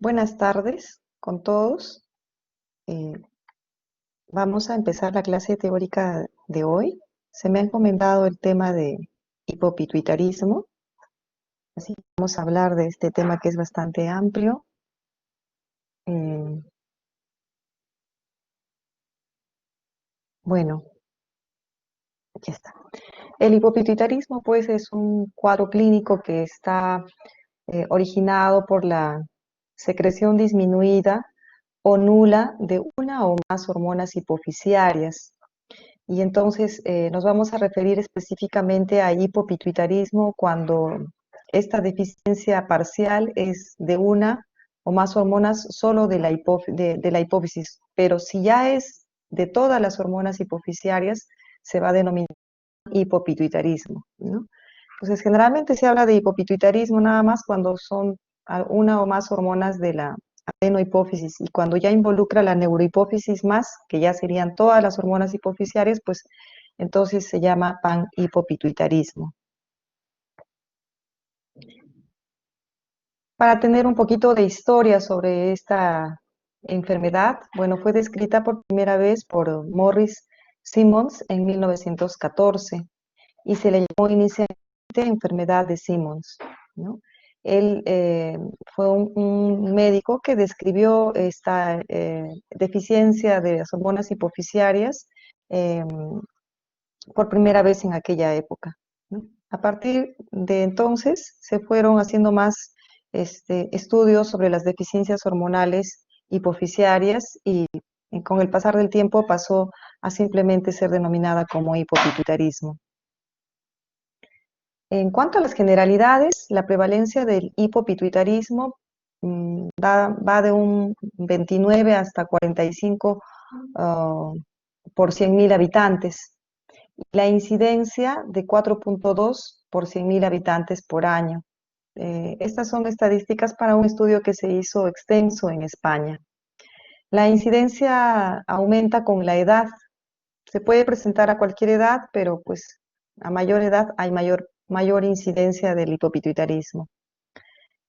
Buenas tardes con todos. Eh, Vamos a empezar la clase teórica de hoy. Se me ha encomendado el tema de hipopituitarismo, así que vamos a hablar de este tema que es bastante amplio. Eh, bueno, aquí está. El hipopituitarismo, pues, es un cuadro clínico que está originado por la secreción disminuida o nula de una o más hormonas hipofisiarias. Y entonces nos vamos a referir específicamente a hipopituitarismo cuando esta deficiencia parcial es de una o más hormonas solo de la, de la hipófisis, pero si ya es de todas las hormonas hipofisiarias, se va a denominar hipopituitarismo, ¿no? Entonces, generalmente se habla de hipopituitarismo nada más cuando son una o más hormonas de la adenohipófisis y cuando ya involucra la neurohipófisis más, que ya serían todas las hormonas hipofisiarias, pues entonces se llama panhipopituitarismo. Para tener un poquito de historia sobre esta enfermedad, bueno, fue descrita por primera vez por Morris Simmons en 1914 y se le llamó inicialmente enfermedad de Simmons, ¿no? Él fue un médico que describió esta deficiencia de las hormonas hipofisiarias eh, por primera vez en aquella época, ¿no? A partir de entonces se fueron haciendo más estudios sobre las deficiencias hormonales hipofisiarias y con el pasar del tiempo pasó a simplemente ser denominada como hipopituitarismo. En cuanto a las generalidades, la prevalencia del hipopituitarismo va de un 29 hasta 45 por 100.000 habitantes. La incidencia de 4.2 por 100.000 habitantes por año. Estas son estadísticas para un estudio que se hizo extenso en España. La incidencia aumenta con la edad. Se puede presentar a cualquier edad, pero pues a mayor edad hay mayor incidencia del hipopituitarismo.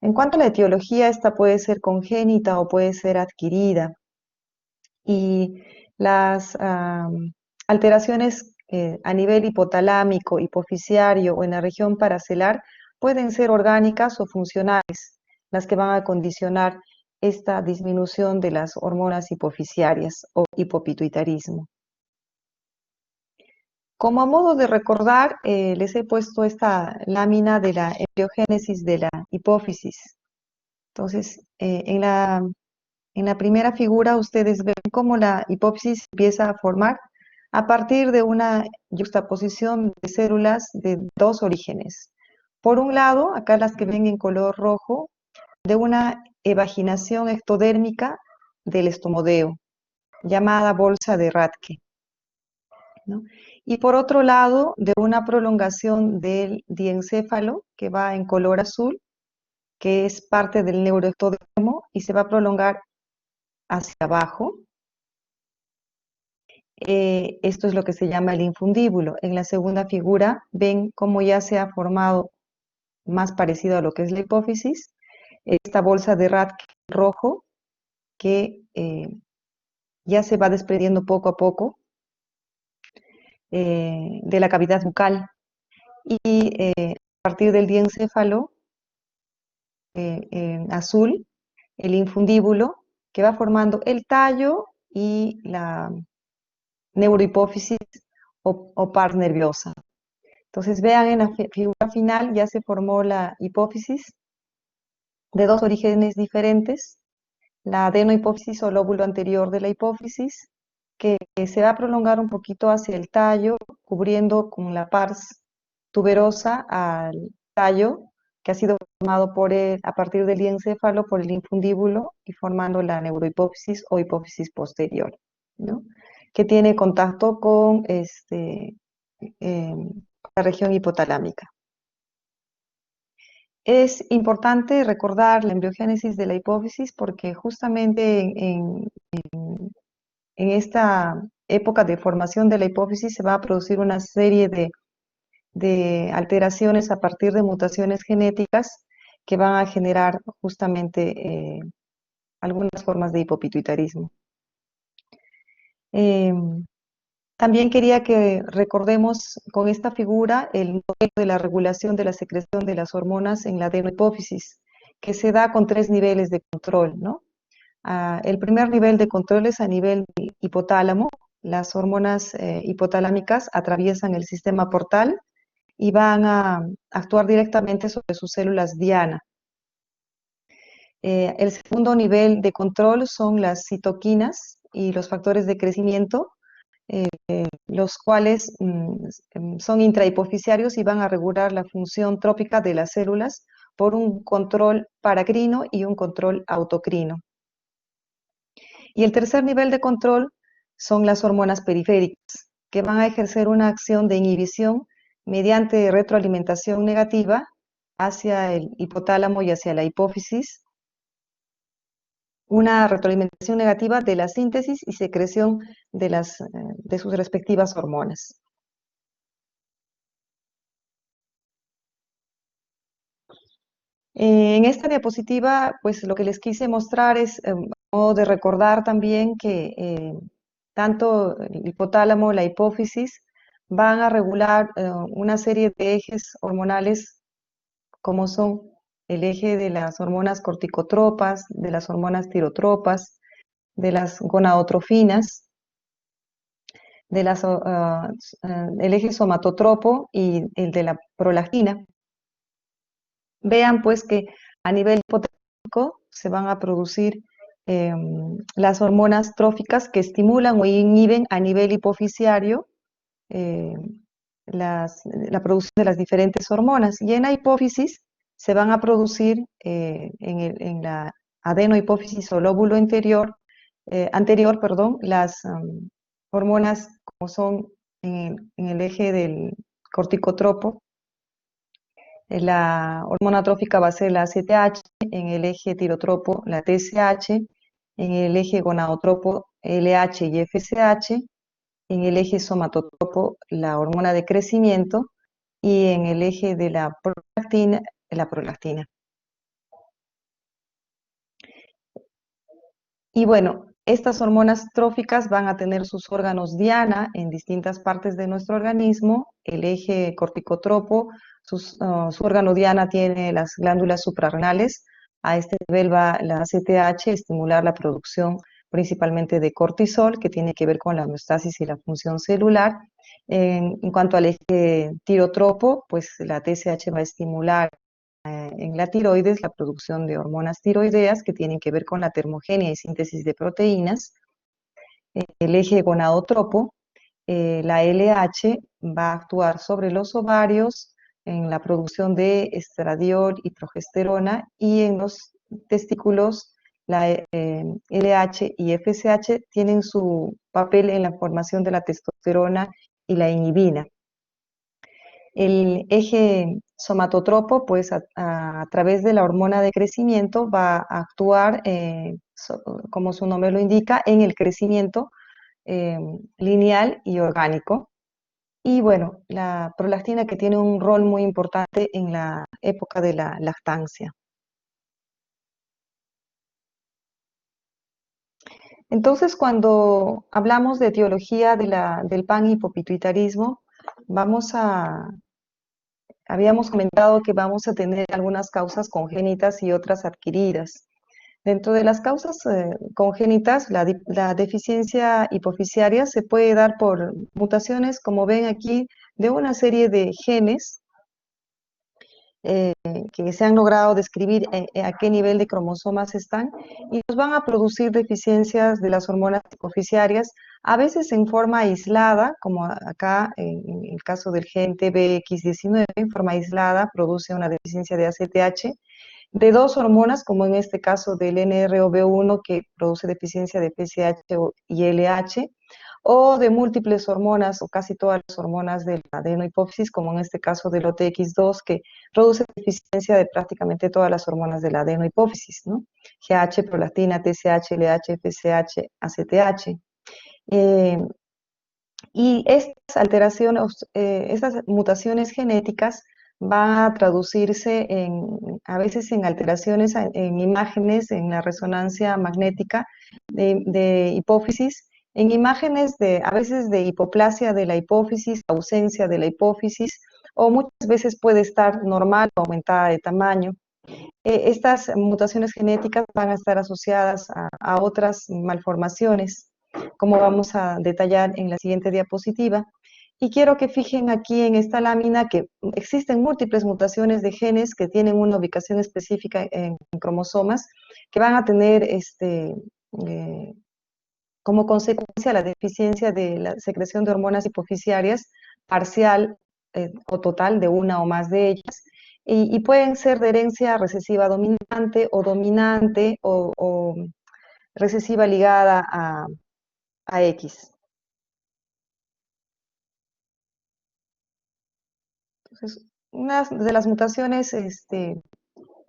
En cuanto a la etiología, esta puede ser congénita o puede ser adquirida. Y las alteraciones a nivel hipotalámico, hipofisiario o en la región paracelar pueden ser orgánicas o funcionales, las que van a condicionar esta disminución de las hormonas hipofisiarias o hipopituitarismo. Como a modo de recordar, les he puesto esta lámina de la embriogénesis de la hipófisis. Entonces, en la primera figura ustedes ven cómo la hipófisis empieza a formar a partir de una yuxtaposición de células de dos orígenes. Por un lado, acá las que ven en color rojo, de una evaginación ectodérmica del estomodeo, llamada bolsa de Rathke, ¿no? Y por otro lado, de una prolongación del diencéfalo, que va en color azul, que es parte del neuroectodermo y se va a prolongar hacia abajo. Esto es lo que se llama el infundíbulo. En la segunda figura ven cómo ya se ha formado, más parecido a lo que es la hipófisis, esta bolsa de Rathke rojo que ya se va desprendiendo poco a poco de la cavidad bucal. Y a partir del diencéfalo azul, el infundíbulo, que va formando el tallo y la neurohipófisis o par nerviosa. Entonces vean en la figura final ya se formó la hipófisis de dos orígenes diferentes, la adenohipófisis o lóbulo anterior de la hipófisis, que se va a prolongar un poquito hacia el tallo, cubriendo con la pars tuberosa al tallo, que ha sido formado a partir del diencéfalo por el infundíbulo y formando la neurohipófisis o hipófisis posterior, ¿no? Que tiene contacto con la región hipotalámica. Es importante recordar la embriogénesis de la hipófisis porque justamente en esta época de formación de la hipófisis se va a producir una serie de alteraciones a partir de mutaciones genéticas que van a generar justamente algunas formas de hipopituitarismo. También quería que recordemos con esta figura el modelo de la regulación de la secreción de las hormonas en la adenohipófisis, que se da con 3 niveles de control, ¿no? El primer nivel de control es a nivel hipotálamo. Las hormonas hipotalámicas atraviesan el sistema portal y van a actuar directamente sobre sus células diana. El segundo nivel de control son las citoquinas y los factores de crecimiento, los cuales son intrahipofisiarios y van a regular la función trópica de las células por un control paracrino y un control autocrino. Y el tercer nivel de control son las hormonas periféricas, que van a ejercer una acción de inhibición mediante retroalimentación negativa hacia el hipotálamo y hacia la hipófisis, una retroalimentación negativa de la síntesis y secreción de sus respectivas hormonas. En esta diapositiva, pues lo que les quise mostrar es modo de recordar también que tanto el hipotálamo, la hipófisis, van a regular una serie de ejes hormonales como son el eje de las hormonas corticotropas, de las hormonas tirotropas, de las gonadotrofinas, de el eje somatotropo y el de la prolactina. Vean pues que a nivel hipotálico se van a producir las hormonas tróficas que estimulan o inhiben a nivel hipofisiario eh, la producción de las diferentes hormonas. Y en la hipófisis se van a producir en la adenohipófisis o lóbulo anterior, perdón, las hormonas como son en el eje del corticotropo. La hormona trófica va a ser la ACTH, en el eje tirotropo la TSH, en el eje gonadotropo LH y FSH, en el eje somatotropo la hormona de crecimiento y en el eje de la prolactina. Y bueno, estas hormonas tróficas van a tener sus órganos diana en distintas partes de nuestro organismo. El eje corticotropo, su órgano diana tiene las glándulas suprarrenales. A este nivel va la ACTH, estimular la producción principalmente de cortisol, que tiene que ver con la homeostasis y la función celular. En cuanto al eje tirotropo, pues la TSH va a estimular en la tiroides la producción de hormonas tiroideas que tienen que ver con la termogenia y síntesis de proteínas. El eje gonadotropo, la LH, va a actuar sobre los ovarios en la producción de estradiol y progesterona, y en los testículos la LH y FSH tienen su papel en la formación de la testosterona y la inhibina. El eje somatotropo, pues a través de la hormona de crecimiento, va a actuar, como su nombre lo indica, en el crecimiento lineal y orgánico. Y bueno, la prolactina, que tiene un rol muy importante en la época de la lactancia. Entonces, cuando hablamos de etiología del panhipopituitarismo, habíamos comentado que vamos a tener algunas causas congénitas y otras adquiridas. Dentro de las causas congénitas, la deficiencia hipofisiaria se puede dar por mutaciones, como ven aquí, de una serie de genes eh, que se han logrado describir a qué nivel de cromosomas están, y nos van a producir deficiencias de las hormonas hipofisiarias, a veces en forma aislada, como acá en el caso del gen TBX19, en forma aislada produce una deficiencia de ACTH, de dos hormonas, como en este caso del NR-OB1, que produce deficiencia de FSH y LH, o de múltiples hormonas o casi todas las hormonas de la adenohipófisis, como en este caso del OTX2, que produce deficiencia de prácticamente todas las hormonas de la adenohipófisis, ¿no? GH, prolactina, TSH, LH, FSH, ACTH. Y estas alteraciones, estas mutaciones genéticas va a traducirse a veces en alteraciones en imágenes, en la resonancia magnética de hipófisis, en imágenes a veces de hipoplasia de la hipófisis, ausencia de la hipófisis, o muchas veces puede estar normal o aumentada de tamaño. Estas mutaciones genéticas van a estar asociadas a otras malformaciones, como vamos a detallar en la siguiente diapositiva. Y quiero que fijen aquí en esta lámina que existen múltiples mutaciones de genes que tienen una ubicación específica en cromosomas que van a tener como consecuencia la deficiencia de la secreción de hormonas hipofisiarias parcial o total de una o más de ellas. Y pueden ser de herencia recesiva dominante o recesiva ligada a X. Entonces, una de las mutaciones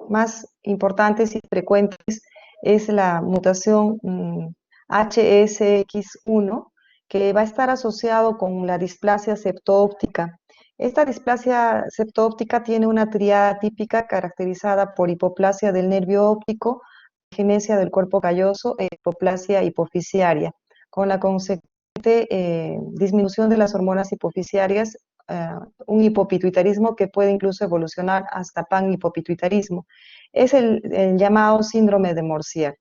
más importantes y frecuentes es la mutación HSX1, que va a estar asociado con la displasia septoóptica. Esta displasia septoóptica tiene una triada típica caracterizada por hipoplasia del nervio óptico, agenesia del cuerpo calloso e hipoplasia hipofisiaria, con la consecuente disminución de las hormonas hipofisiarias, un hipopituitarismo que puede incluso evolucionar hasta panhipopituitarismo. Es el llamado síndrome de Morsier.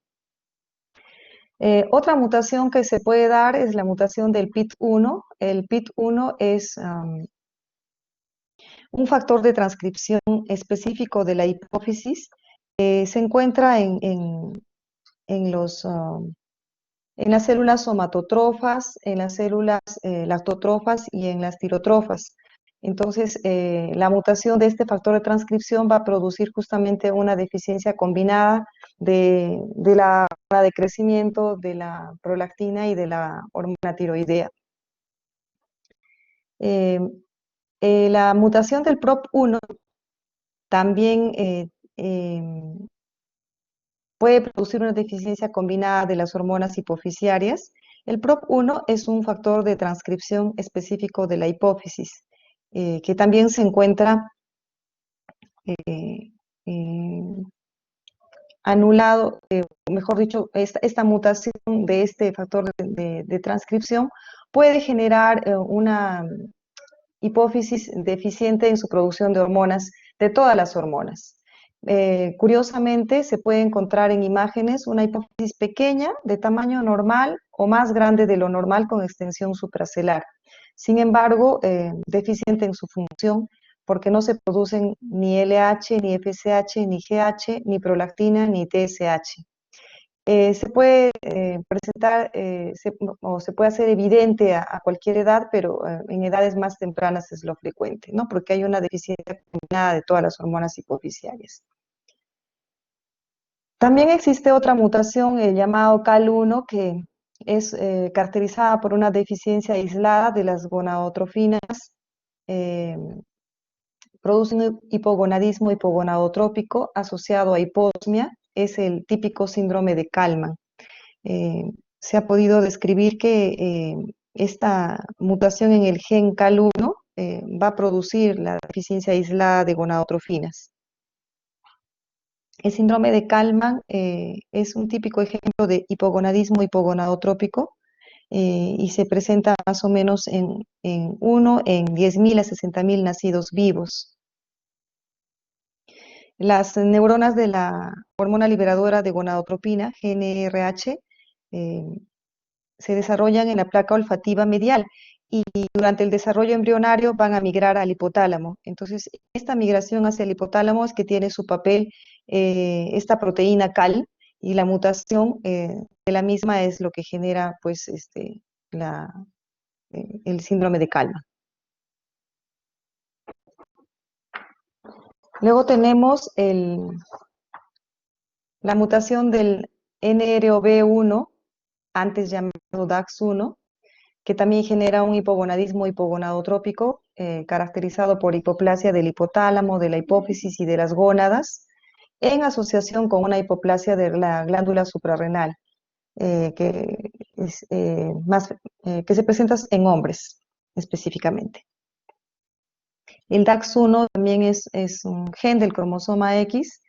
Otra mutación que se puede dar es la mutación del PIT1. El PIT1 es un factor de transcripción específico de la hipófisis. Se encuentra en las células somatotrofas, en las células lactotrofas y en las tirotrofas. Entonces, la mutación de este factor de transcripción va a producir justamente una deficiencia combinada de la hormona de crecimiento, de la prolactina y de la hormona tiroidea. La mutación del PROP1 también puede producir una deficiencia combinada de las hormonas hipofisiarias. El PROP1 es un factor de transcripción específico de la hipófisis, que también se encuentra eh, eh, anulado, mejor dicho, esta mutación de este factor de transcripción puede generar una hipófisis deficiente en su producción de hormonas, de todas las hormonas. Curiosamente, se puede encontrar en imágenes una hipófisis pequeña, de tamaño normal o más grande de lo normal con extensión supracelular. Sin embargo, deficiente en su función porque no se producen ni LH, ni FSH, ni GH, ni prolactina, ni TSH. Se puede presentar o se puede hacer evidente a cualquier edad, pero en edades más tempranas es lo frecuente, ¿no? Porque hay una deficiencia combinada de todas las hormonas hipofisiarias. También existe otra mutación llamado CAL1 que es caracterizada por una deficiencia aislada de las gonadotrofinas, eh, produce un hipogonadismo hipogonadotrópico asociado a hiposmia, es el típico síndrome de Kallmann. Se ha podido describir que esta mutación en el gen CAL1 va a producir la deficiencia aislada de gonadotrofinas. El síndrome de Kallmann es un típico ejemplo de hipogonadismo hipogonadotrópico y se presenta más o menos en 1 en 10.000 a 60.000 nacidos vivos. Las neuronas de la hormona liberadora de gonadotropina, GnRH, se desarrollan en la placa olfativa medial y durante el desarrollo embrionario van a migrar al hipotálamo. Entonces, esta migración hacia el hipotálamo es que tiene su papel esta proteína CAL y la mutación de la misma es lo que genera pues, el síndrome de Kallmann. Luego tenemos la mutación del NROB1, antes llamado DAX1, que también genera un hipogonadismo hipogonadotrópico caracterizado por hipoplasia del hipotálamo, de la hipófisis y de las gónadas, en asociación con una hipoplasia de la glándula suprarrenal, que se presenta en hombres específicamente. El DAX1 también es un gen del cromosoma X,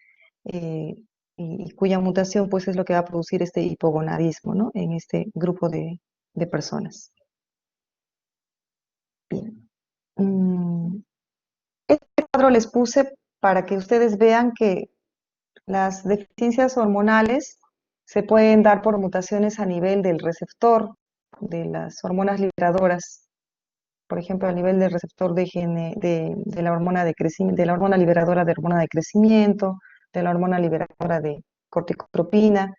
eh, y cuya mutación pues es lo que va a producir este hipogonadismo, ¿no? En este grupo de personas. Bien. Este cuadro les puse para que ustedes vean que las deficiencias hormonales se pueden dar por mutaciones a nivel del receptor de las hormonas liberadoras, por ejemplo, a nivel del receptor de la hormona de crecimiento, de la hormona liberadora de hormona de crecimiento, de la hormona liberadora de corticotropina,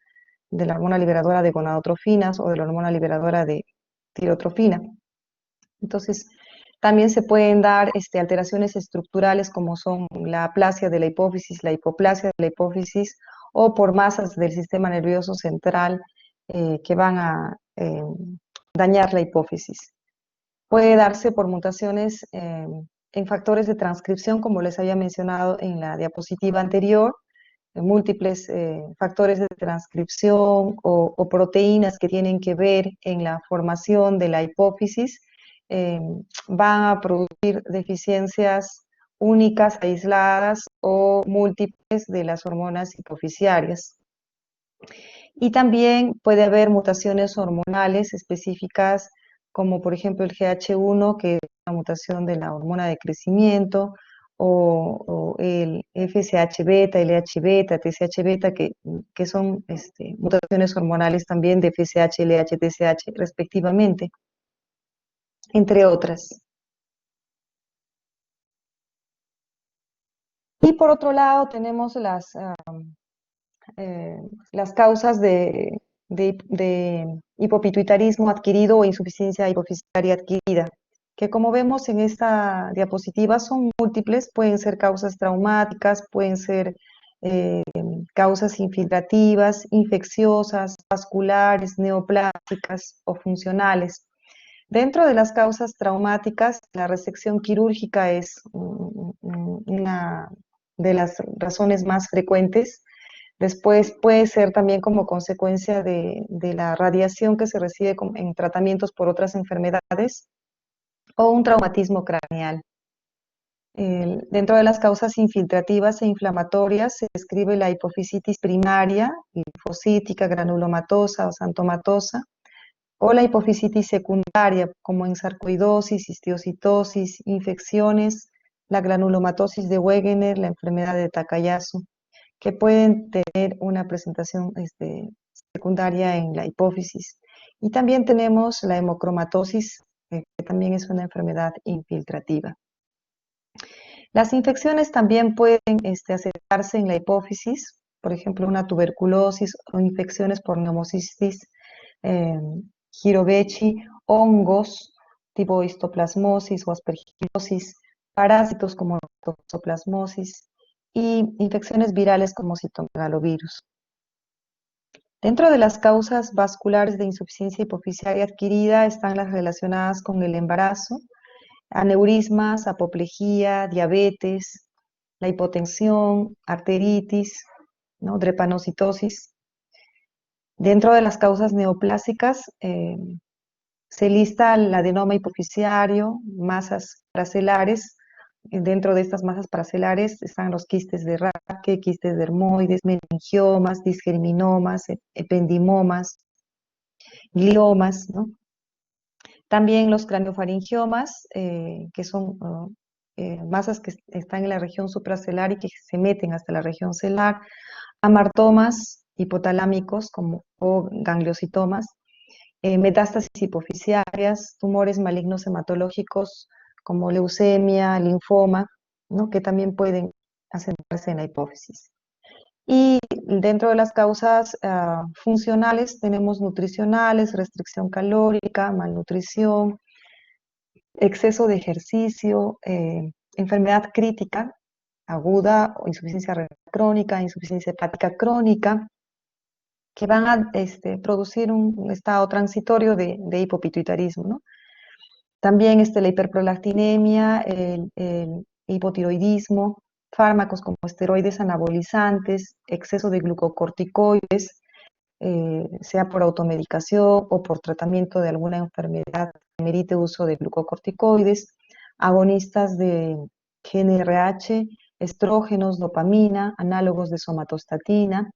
de la hormona liberadora de gonadotrofinas o de la hormona liberadora de tirotrofina. Entonces, también se pueden dar alteraciones estructurales como son la aplasia de la hipófisis, la hipoplasia de la hipófisis, o por masas del sistema nervioso central que van a dañar la hipófisis. Puede darse por mutaciones en factores de transcripción, como les había mencionado en la diapositiva anterior, múltiples factores de transcripción o proteínas que tienen que ver en la formación de la hipófisis, eh, van a producir deficiencias únicas, aisladas o múltiples de las hormonas hipofisiarias. Y también puede haber mutaciones hormonales específicas, como por ejemplo el GH1, que es una mutación de la hormona de crecimiento, o el FSH beta, LH beta, TSH beta, que son mutaciones hormonales también de FSH, LH, TSH respectivamente, entre otras. Y por otro lado tenemos las causas de hipopituitarismo adquirido o insuficiencia hipofisiaria adquirida, que como vemos en esta diapositiva son múltiples, pueden ser causas traumáticas, pueden ser causas infiltrativas, infecciosas, vasculares, neoplásicas o funcionales. Dentro de las causas traumáticas, la resección quirúrgica es una de las razones más frecuentes. Después puede ser también como consecuencia de la radiación que se recibe en tratamientos por otras enfermedades o un traumatismo craneal. Dentro de las causas infiltrativas e inflamatorias se describe la hipofisitis primaria, linfocítica, granulomatosa o xantomatosa, o la hipofisitis secundaria, como en sarcoidosis, histiocitosis, infecciones, la granulomatosis de Wegener, la enfermedad de Takayasu, que pueden tener una presentación secundaria en la hipófisis. Y también tenemos la hemocromatosis, que también es una enfermedad infiltrativa. Las infecciones también pueden aceptarse en la hipófisis, por ejemplo, una tuberculosis o infecciones por neumocistis, eh, Jirovecii, hongos tipo histoplasmosis o aspergillosis, parásitos como toxoplasmosis y infecciones virales como citomegalovirus. Dentro de las causas vasculares de insuficiencia hipofisiaria adquirida están las relacionadas con el embarazo, aneurismas, apoplejía, diabetes, la hipotensión, arteritis, ¿no? Drepanocitosis. Dentro de las causas neoplásicas se lista el adenoma hipofisiario, masas paracelares. Dentro de estas masas paracelares están los quistes de Raque, quistes dermoides, meningiomas, disgerminomas, ependimomas, gliomas, ¿no? También los craniofaringiomas, que son masas que están en la región supracelular y que se meten hasta la región celular, amartomas hipotalámicos como, o gangliositomas, metástasis hipofisiarias, tumores malignos hematológicos como leucemia, linfoma, ¿no? Que también pueden asentarse en la hipófisis. Y dentro de las causas funcionales tenemos nutricionales, restricción calórica, malnutrición, exceso de ejercicio, enfermedad crítica, aguda o insuficiencia renal crónica, insuficiencia hepática crónica, que van a producir un estado transitorio de hipopituitarismo, ¿no? También la hiperprolactinemia, el hipotiroidismo, fármacos como esteroides anabolizantes, exceso de glucocorticoides, sea por automedicación o por tratamiento de alguna enfermedad que merite uso de glucocorticoides, agonistas de GnRH, estrógenos, dopamina, análogos de somatostatina.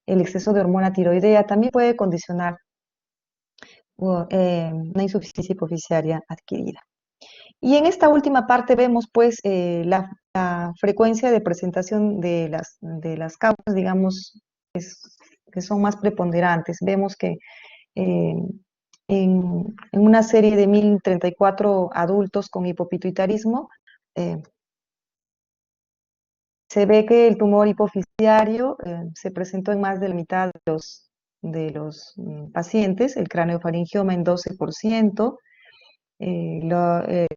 El exceso de hormona tiroidea también puede condicionar una insuficiencia hipoficiaria adquirida. Y en esta última parte vemos pues la frecuencia de presentación de las causas, digamos, que son más preponderantes. Vemos que eh, en una serie de 1034 adultos con hipopituitarismo, eh, se ve que el tumor hipofisiario se presentó en más de la mitad de los pacientes, el craneofaringioma en 12%,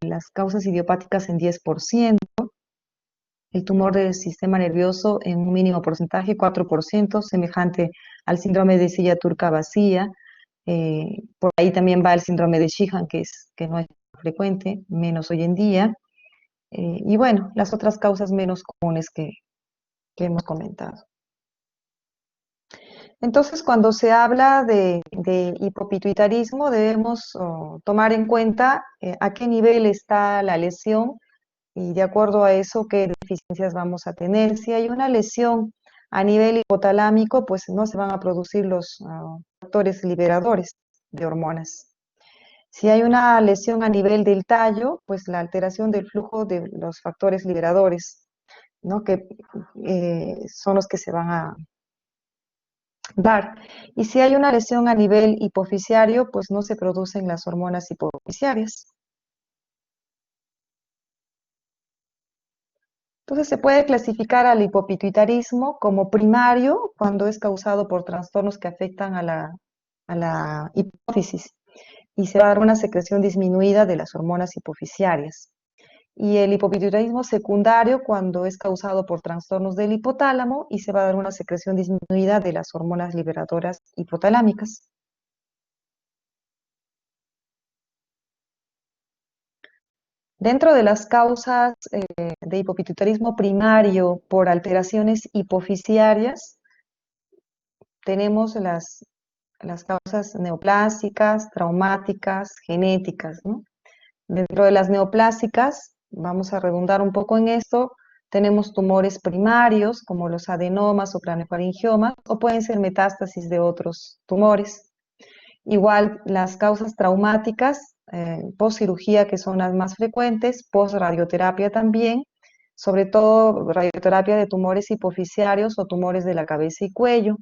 las causas idiopáticas en 10%, el tumor del sistema nervioso en un mínimo porcentaje, 4%, semejante al síndrome de silla turca vacía. Por ahí también va el síndrome de Sheehan, que no es frecuente, menos hoy en día. Y bueno, las otras causas menos comunes que hemos comentado. Entonces, cuando se habla de hipopituitarismo, debemos tomar en cuenta a qué nivel está la lesión y de acuerdo a eso, qué deficiencias vamos a tener. Si hay una lesión a nivel hipotalámico, pues no se van a producir los factores liberadores de hormonas. Si hay una lesión a nivel del tallo, pues la alteración del flujo de los factores liberadores, ¿no? Que son los que se van a dar. Y si hay una lesión a nivel hipofisiario, pues no se producen las hormonas hipofisiarias. Entonces se puede clasificar al hipopituitarismo como primario cuando es causado por trastornos que afectan a la hipófisis y se va a dar una secreción disminuida de las hormonas hipofisiarias. Y el hipopituitarismo secundario cuando es causado por trastornos del hipotálamo y se va a dar una secreción disminuida de las hormonas liberadoras hipotalámicas. Dentro de las causas de hipopituitarismo primario por alteraciones hipofisiarias, tenemos las causas neoplásicas, traumáticas, genéticas, ¿no? Dentro de las neoplásicas, vamos a redundar un poco en esto, tenemos tumores primarios como los adenomas o craneofaringiomas o pueden ser metástasis de otros tumores. Igual las causas traumáticas, post cirugía que son las más frecuentes, post radioterapia también, sobre todo radioterapia de tumores hipofisiarios o tumores de la cabeza y cuello,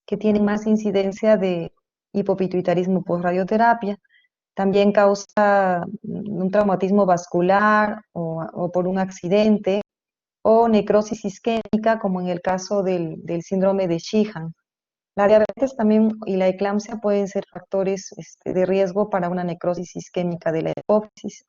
que tienen más incidencia de hipopituitarismo post radioterapia. También causa un traumatismo vascular o por un accidente o necrosis isquémica, como en el caso del síndrome de Sheehan. La diabetes también y la eclampsia pueden ser factores de riesgo para una necrosis isquémica de la hipófisis.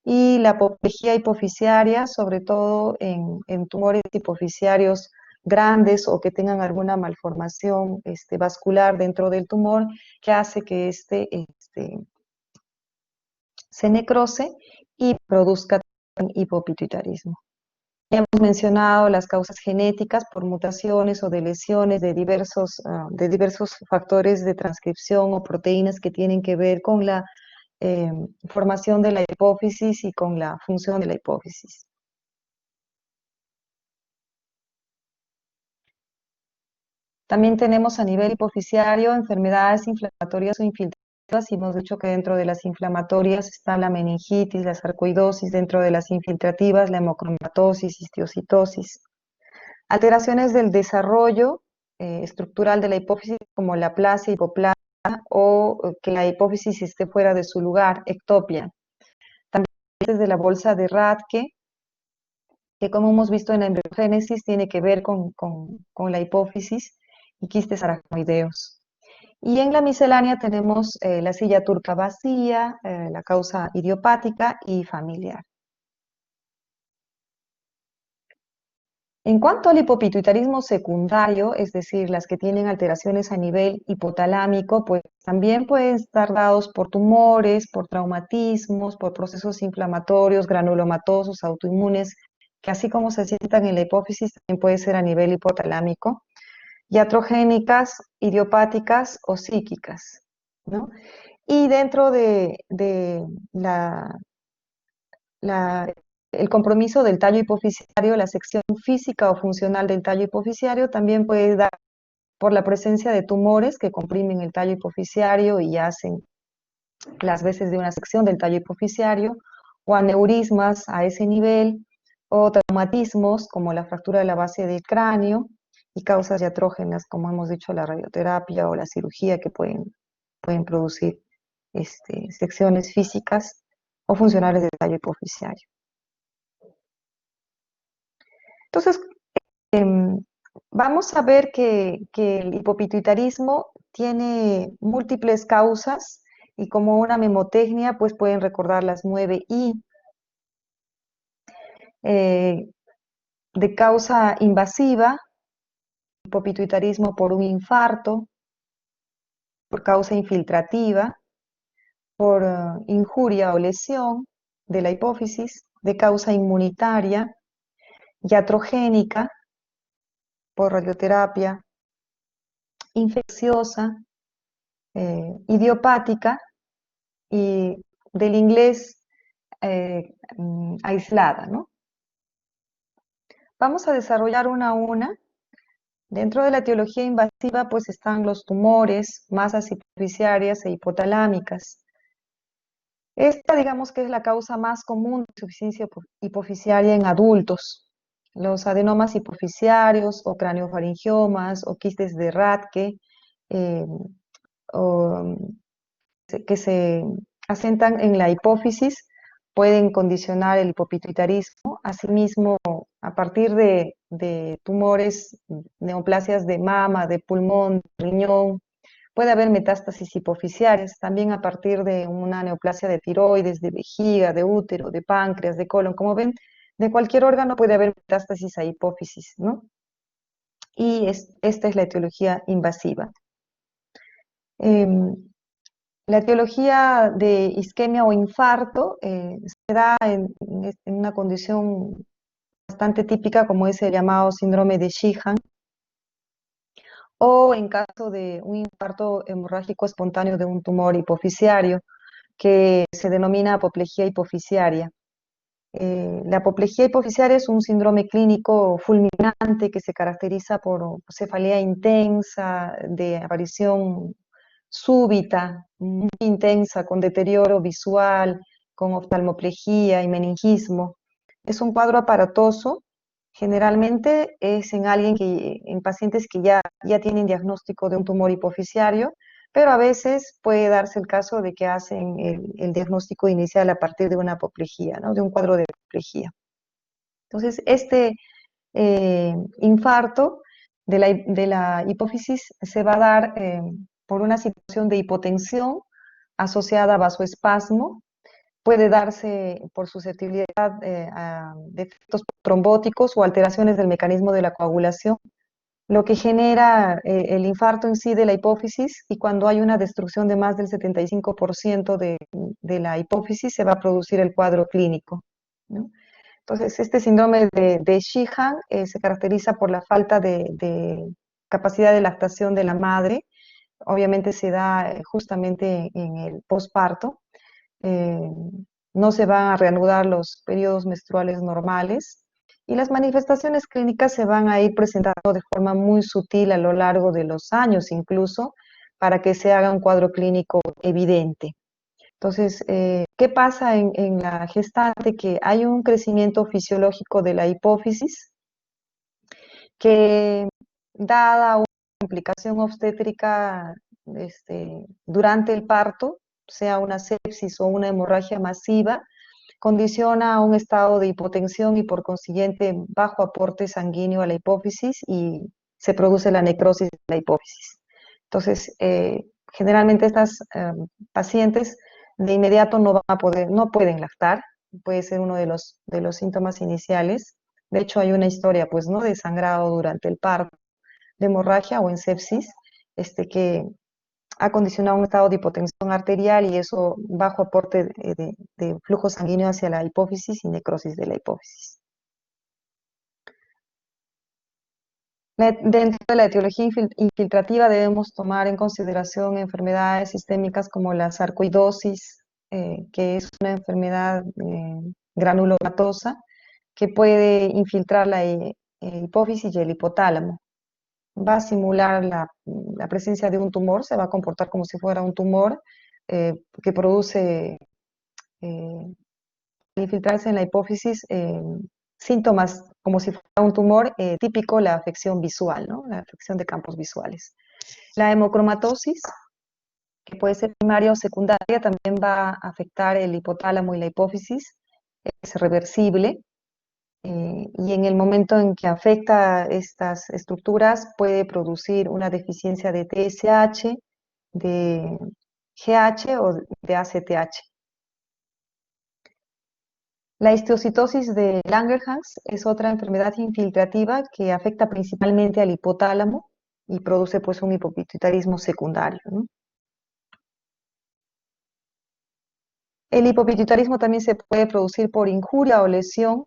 Y la apoplejía hipofisiaria, sobre todo en tumores hipofisiarios grandes o que tengan alguna malformación vascular dentro del tumor, que hace que se necrose y produzca hipopituitarismo. Ya hemos mencionado las causas genéticas por mutaciones o de lesiones de diversos factores de transcripción o proteínas que tienen que ver con la formación de la hipófisis y con la función de la hipófisis. También tenemos a nivel hipofisiario enfermedades inflamatorias o infiltrativas, y hemos dicho que dentro de las inflamatorias está la meningitis, la sarcoidosis, dentro de las infiltrativas la hemocromatosis, histiocitosis. Alteraciones del desarrollo estructural de la hipófisis como la aplasia, hipoplasia o que la hipófisis esté fuera de su lugar, ectopia. También desde la bolsa de Rathke, que como hemos visto en la embriogénesis tiene que ver con la hipófisis y quistes aracnoideos. Y en la miscelánea tenemos la silla turca vacía, la causa idiopática y familiar. En cuanto al hipopituitarismo secundario, es decir, las que tienen alteraciones a nivel hipotalámico, pues también pueden estar dados por tumores, por traumatismos, por procesos inflamatorios, granulomatosos, autoinmunes, que así como se sientan en la hipófisis, también puede ser a nivel hipotalámico, iatrogénicas, idiopáticas o psíquicas, ¿no? Y dentro de la el compromiso del tallo hipofisiario, la sección física o funcional del tallo hipofisiario también puede dar por la presencia de tumores que comprimen el tallo hipofisiario y hacen las veces de una sección del tallo hipofisiario, o aneurismas a ese nivel, o traumatismos como la fractura de la base del cráneo y causas iatrógenas, como hemos dicho, la radioterapia o la cirugía que pueden producir secciones físicas o funcionales del tallo hipofisiario. Entonces, vamos a ver que el hipopituitarismo tiene múltiples causas y como una memotecnia, pues pueden recordar las 9I, de causa invasiva, hipopituitarismo por un infarto, por causa infiltrativa, por injuria o lesión de la hipófisis, de causa inmunitaria, iatrogénica, por radioterapia, infecciosa, idiopática y del inglés aislada, ¿no? Vamos a desarrollar una a una. Dentro de la etiología invasiva, pues están los tumores, masas hipoficiarias e hipotalámicas. Esta, digamos que es la causa más común de insuficiencia hipoficiaria en adultos. Los adenomas hipoficiarios o craniofaringiomas o quistes de Rathke eh, o, que se asentan en la hipófisis pueden condicionar el hipopituitarismo. Asimismo, a partir de tumores, neoplasias de mama, de pulmón, de riñón, puede haber metástasis hipofisiarias, también a partir de una neoplasia de tiroides, de vejiga, de útero, de páncreas, de colon. Como ven, de cualquier órgano puede haber metástasis a hipófisis, ¿no? Y esta es la etiología invasiva. La etiología de isquemia o infarto se da en una condición bastante típica como es el llamado síndrome de Sheehan, o en caso de un infarto hemorrágico espontáneo de un tumor hipofisiario que se denomina apoplejía hipofisiaria. La apoplejía hipofisiaria es un síndrome clínico fulminante que se caracteriza por cefalea intensa, de aparición súbita, muy intensa, con deterioro visual, con oftalmoplejía y meningismo. Es un cuadro aparatoso. Generalmente es en pacientes que ya tienen diagnóstico de un tumor hipofisiario, pero a veces puede darse el caso de que hacen el diagnóstico inicial a partir de una apoplejía, ¿no? De un cuadro de apoplejía. Entonces, infarto de la hipófisis se va a dar por una situación de hipotensión asociada a vasoespasmo, puede darse por susceptibilidad a defectos trombóticos o alteraciones del mecanismo de la coagulación, lo que genera el infarto en sí de la hipófisis, y cuando hay una destrucción de más del 75% de la hipófisis se va a producir el cuadro clínico, ¿no? Entonces, este síndrome de Sheehan se caracteriza por la falta de capacidad de lactación de la madre. Obviamente se da justamente en el posparto. eh, no se van a reanudar los periodos menstruales normales y las manifestaciones clínicas se van a ir presentando de forma muy sutil a lo largo de los años incluso para que se haga un cuadro clínico evidente. Entonces, ¿qué pasa en la gestante? Que hay un crecimiento fisiológico de la hipófisis que, dada una complicación obstétrica durante el parto, sea una sepsis o una hemorragia masiva, condiciona a un estado de hipotensión y por consiguiente bajo aporte sanguíneo a la hipófisis y se produce la necrosis de la hipófisis. Entonces, generalmente estas pacientes de inmediato no van a poder, no pueden lactar, puede ser uno de los síntomas iniciales. De hecho, hay una historia, pues, ¿no? De sangrado durante el parto, de hemorragia o en sepsis, que ha condicionado un estado de hipotensión arterial y eso bajo aporte de flujo sanguíneo hacia la hipófisis y necrosis de la hipófisis. Dentro de la etiología infiltrativa debemos tomar en consideración enfermedades sistémicas como la sarcoidosis, que es una enfermedad granulomatosa que puede infiltrar la hipófisis y el hipotálamo. Va a simular la presencia de un tumor, se va a comportar como si fuera un tumor que produce, al infiltrarse en la hipófisis, síntomas como si fuera un tumor, típico la afección visual, ¿no? La afección de campos visuales. La hemocromatosis, que puede ser primaria o secundaria, también va a afectar el hipotálamo y la hipófisis, es reversible. Y en el momento en que afecta estas estructuras puede producir una deficiencia de TSH, de GH o de ACTH. La histiocytosis de Langerhans es otra enfermedad infiltrativa que afecta principalmente al hipotálamo y produce pues un hipopituitarismo secundario, ¿no? El hipopituitarismo también se puede producir por injuria o lesión.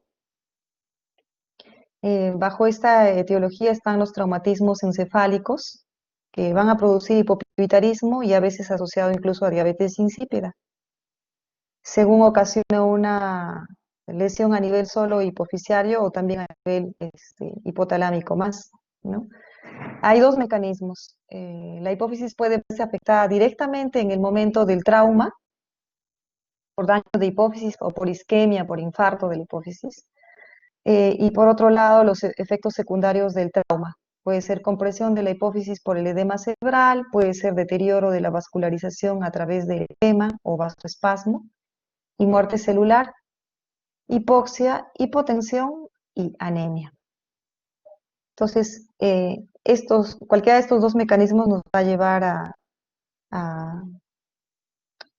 Bajo esta etiología están los traumatismos encefálicos, que van a producir hipopituitarismo y a veces asociado incluso a diabetes insípida, según ocasione una lesión a nivel solo hipoficiario o también a nivel hipotalámico más, ¿no? Hay dos mecanismos. La hipófisis puede verse afectada directamente en el momento del trauma, por daño de hipófisis o por isquemia, por infarto de la hipófisis. Y por otro lado, los efectos secundarios del trauma. Puede ser compresión de la hipófisis por el edema cerebral, puede ser deterioro de la vascularización a través del edema o vasoespasmo, y muerte celular, hipoxia, hipotensión y anemia. Entonces, cualquiera de estos dos mecanismos nos va a llevar a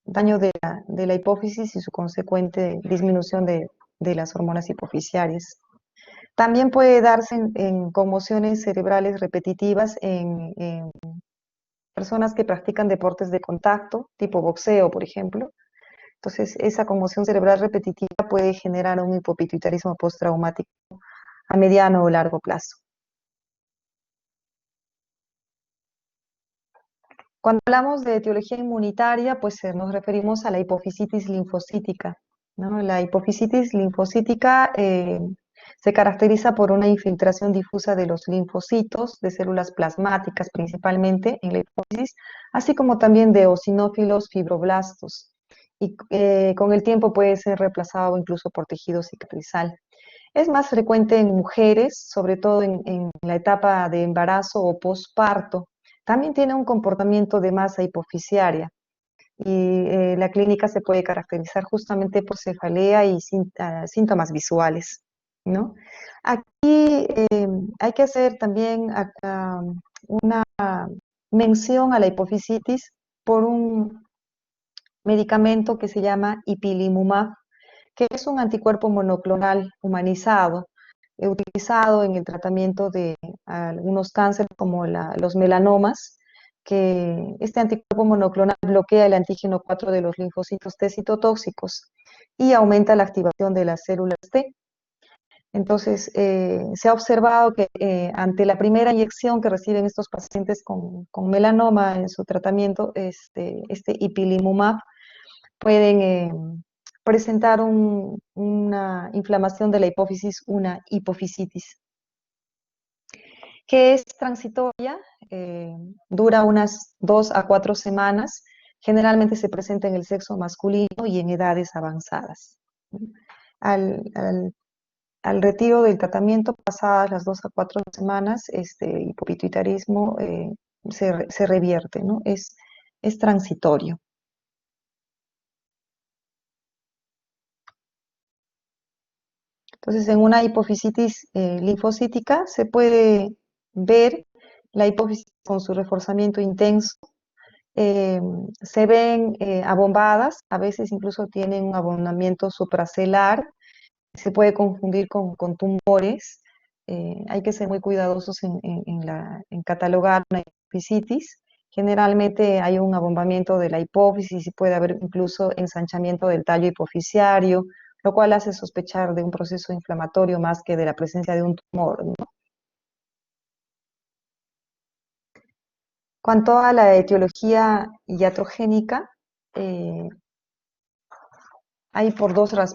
daño de la hipófisis y su consecuente disminución de las hormonas hipofisiarias. También puede darse en conmociones cerebrales repetitivas en personas que practican deportes de contacto, tipo boxeo, por ejemplo. Entonces, esa conmoción cerebral repetitiva puede generar un hipopituitarismo postraumático a mediano o largo plazo. Cuando hablamos de etiología inmunitaria, pues nos referimos a la hipofisitis linfocítica, ¿no? La hipofisitis linfocítica se caracteriza por una infiltración difusa de los linfocitos, de células plasmáticas principalmente en la hipófisis, así como también de eosinófilos fibroblastos. Y con el tiempo puede ser reemplazado incluso por tejido cicatrizal. Es más frecuente en mujeres, sobre todo en la etapa de embarazo o posparto. También tiene un comportamiento de masa hipofisiaria y la clínica se puede caracterizar justamente por cefalea y síntomas visuales, ¿no? Aquí hay que hacer también una mención a la hipofisitis por un medicamento que se llama ipilimumab, que es un anticuerpo monoclonal humanizado, utilizado en el tratamiento de algunos cánceres como los melanomas, que este anticuerpo monoclonal bloquea el antígeno 4 de los linfocitos T citotóxicos y aumenta la activación de las células T. Entonces, se ha observado que ante la primera inyección que reciben estos pacientes con melanoma en su tratamiento, este ipilimumab pueden presentar una inflamación de la hipófisis, una hipofisitis, que es transitoria, dura unas 2 a 4 semanas, generalmente se presenta en el sexo masculino y en edades avanzadas. Al, al, al retiro del tratamiento, pasadas las 2 a 4 semanas, este hipopituitarismo se revierte, ¿no? Es transitorio. Entonces, en una hipofisitis linfocítica se puede ver la hipófisis con su reforzamiento intenso. eh, Se ven abombadas, a veces incluso tienen un abondamiento supracelular, se puede confundir con tumores. Hay que ser muy cuidadosos en catalogar una hipofisitis. Generalmente hay un abombamiento de la hipófisis y puede haber incluso ensanchamiento del tallo hipofisiario, lo cual hace sospechar de un proceso inflamatorio más que de la presencia de un tumor, ¿no? Cuanto a la etiología iatrogénica, eh, hay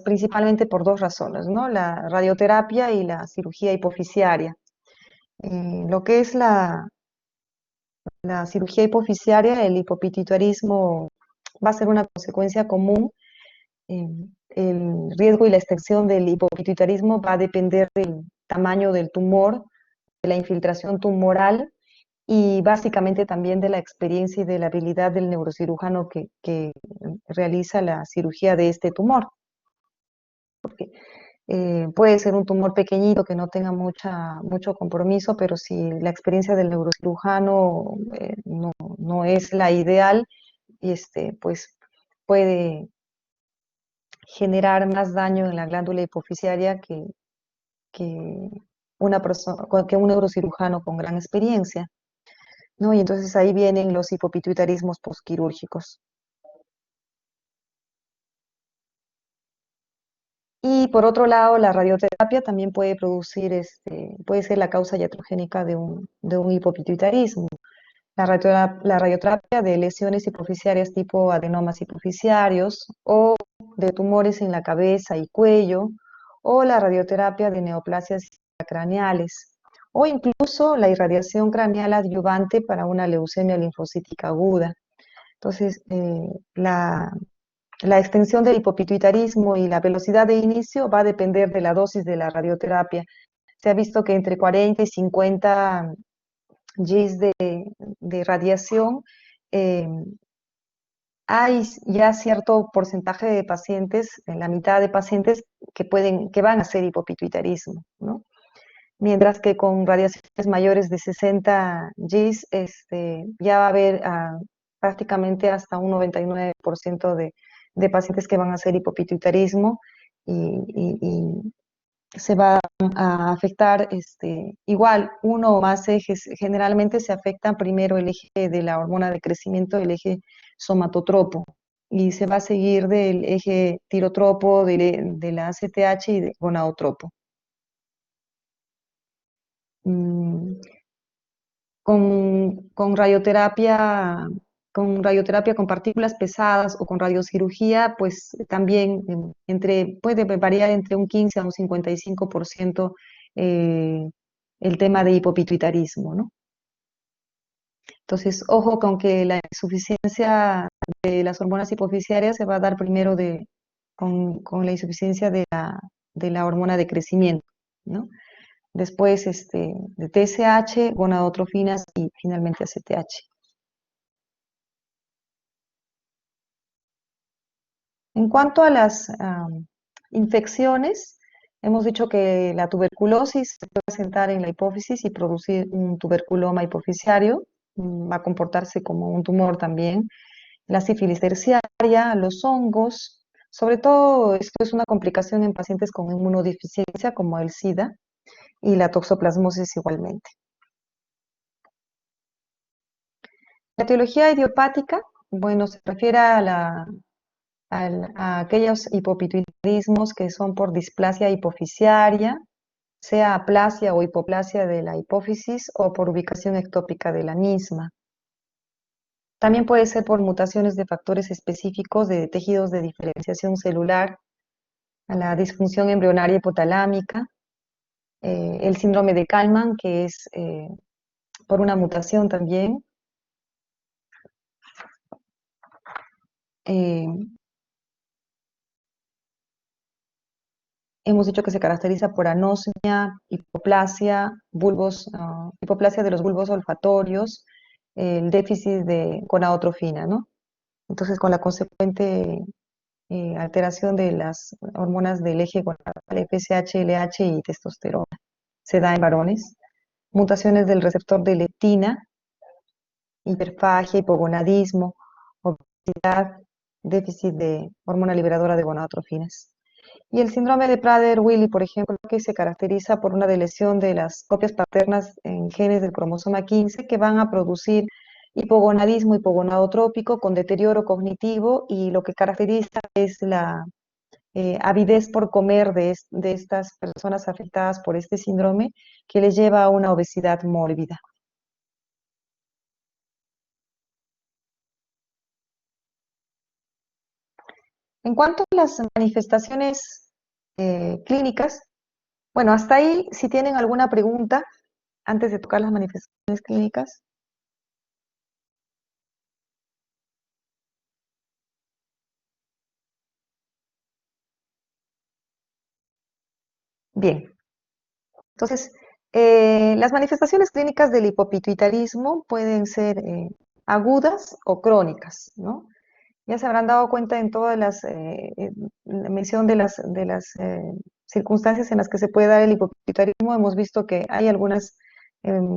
principalmente por dos razones, ¿no? La radioterapia y la cirugía hipofisiaria. Lo que es la cirugía hipofisiaria, el hipopituitarismo va a ser una consecuencia común. eh, el riesgo y la extensión del hipopituitarismo va a depender del tamaño del tumor, de la infiltración tumoral y básicamente también de la experiencia y de la habilidad del neurocirujano que realiza la cirugía de este tumor. Puede ser un tumor pequeñito que no tenga mucho compromiso, pero si la experiencia del neurocirujano no es la ideal, pues puede generar más daño en la glándula hipofisiaria que que un neurocirujano con gran experiencia, ¿no? Y entonces ahí vienen los hipopituitarismos posquirúrgicos. Y por otro lado, la radioterapia también puede puede ser la causa iatrogénica de un hipopituitarismo. La radioterapia de lesiones hipofisiarias tipo adenomas hipofisiarios o de tumores en la cabeza y cuello, o la radioterapia de neoplasias craneales, o incluso la irradiación craneal adyuvante para una leucemia linfocítica aguda. Entonces, la extensión del hipopituitarismo y la velocidad de inicio va a depender de la dosis de la radioterapia. Se ha visto que entre 40 y 50 Gs de radiación, eh, hay ya cierto porcentaje de pacientes, en la mitad de pacientes, que van a hacer hipopituitarismo, ¿no? Mientras que con radiaciones mayores de 60 Gs, ya va a haber prácticamente hasta un 99% de pacientes que van a hacer hipopituitarismo y se va a afectar igual uno o más ejes. Generalmente se afecta primero el eje de la hormona de crecimiento, el eje somatotropo, y se va a seguir del eje tirotropo, de la ACTH y de gonadotropo. Mm, con radioterapia, con partículas pesadas o con radiocirugía, pues también puede variar entre un 15 a un 55% eh, el tema de hipopituitarismo, ¿no? Entonces, ojo con que la insuficiencia de las hormonas hipofisiarias se va a dar primero con la insuficiencia de la hormona de crecimiento, ¿no? Después de TSH, gonadotrofinas y finalmente ACTH. En cuanto a las infecciones, hemos dicho que la tuberculosis se puede asentar en la hipófisis y producir un tuberculoma hipofisiario, va a comportarse como un tumor también. La sífilis terciaria, los hongos, sobre todo esto es una complicación en pacientes con inmunodeficiencia como el SIDA y la toxoplasmosis igualmente. La etiología idiopática, bueno, se refiere a aquellos hipopituitarismos que son por displasia hipofisiaria, sea aplasia o hipoplasia de la hipófisis o por ubicación ectópica de la misma. También puede ser por mutaciones de factores específicos de tejidos de diferenciación celular, a la disfunción embrionaria hipotalámica, el síndrome de Kallmann, que es por una mutación también. Eh, Hemos dicho que se caracteriza por anosmia, hipoplasia de los bulbos olfatorios, el déficit de gonadotrofina, ¿no? Entonces, con la consecuente alteración de las hormonas del eje gonadal, FSH, LH y testosterona. Se da en varones. Mutaciones del receptor de leptina, hiperfagia, hipogonadismo, obesidad, déficit de hormona liberadora de gonadotrofinas. Y el síndrome de Prader-Willi, por ejemplo, que se caracteriza por una deleción de las copias paternas en genes del cromosoma 15 que van a producir hipogonadismo hipogonadotrópico con deterioro cognitivo, y lo que caracteriza es la avidez por comer de estas personas afectadas por este síndrome, que les lleva a una obesidad mórbida. En cuanto a las manifestaciones clínicas, bueno, hasta ahí, si tienen alguna pregunta antes de tocar las manifestaciones clínicas. Bien, entonces, las manifestaciones clínicas del hipopituitarismo pueden ser agudas o crónicas, ¿no? Ya se habrán dado cuenta en todas la mención de las circunstancias en las que se puede dar el hipopituitarismo, hemos visto que hay algunas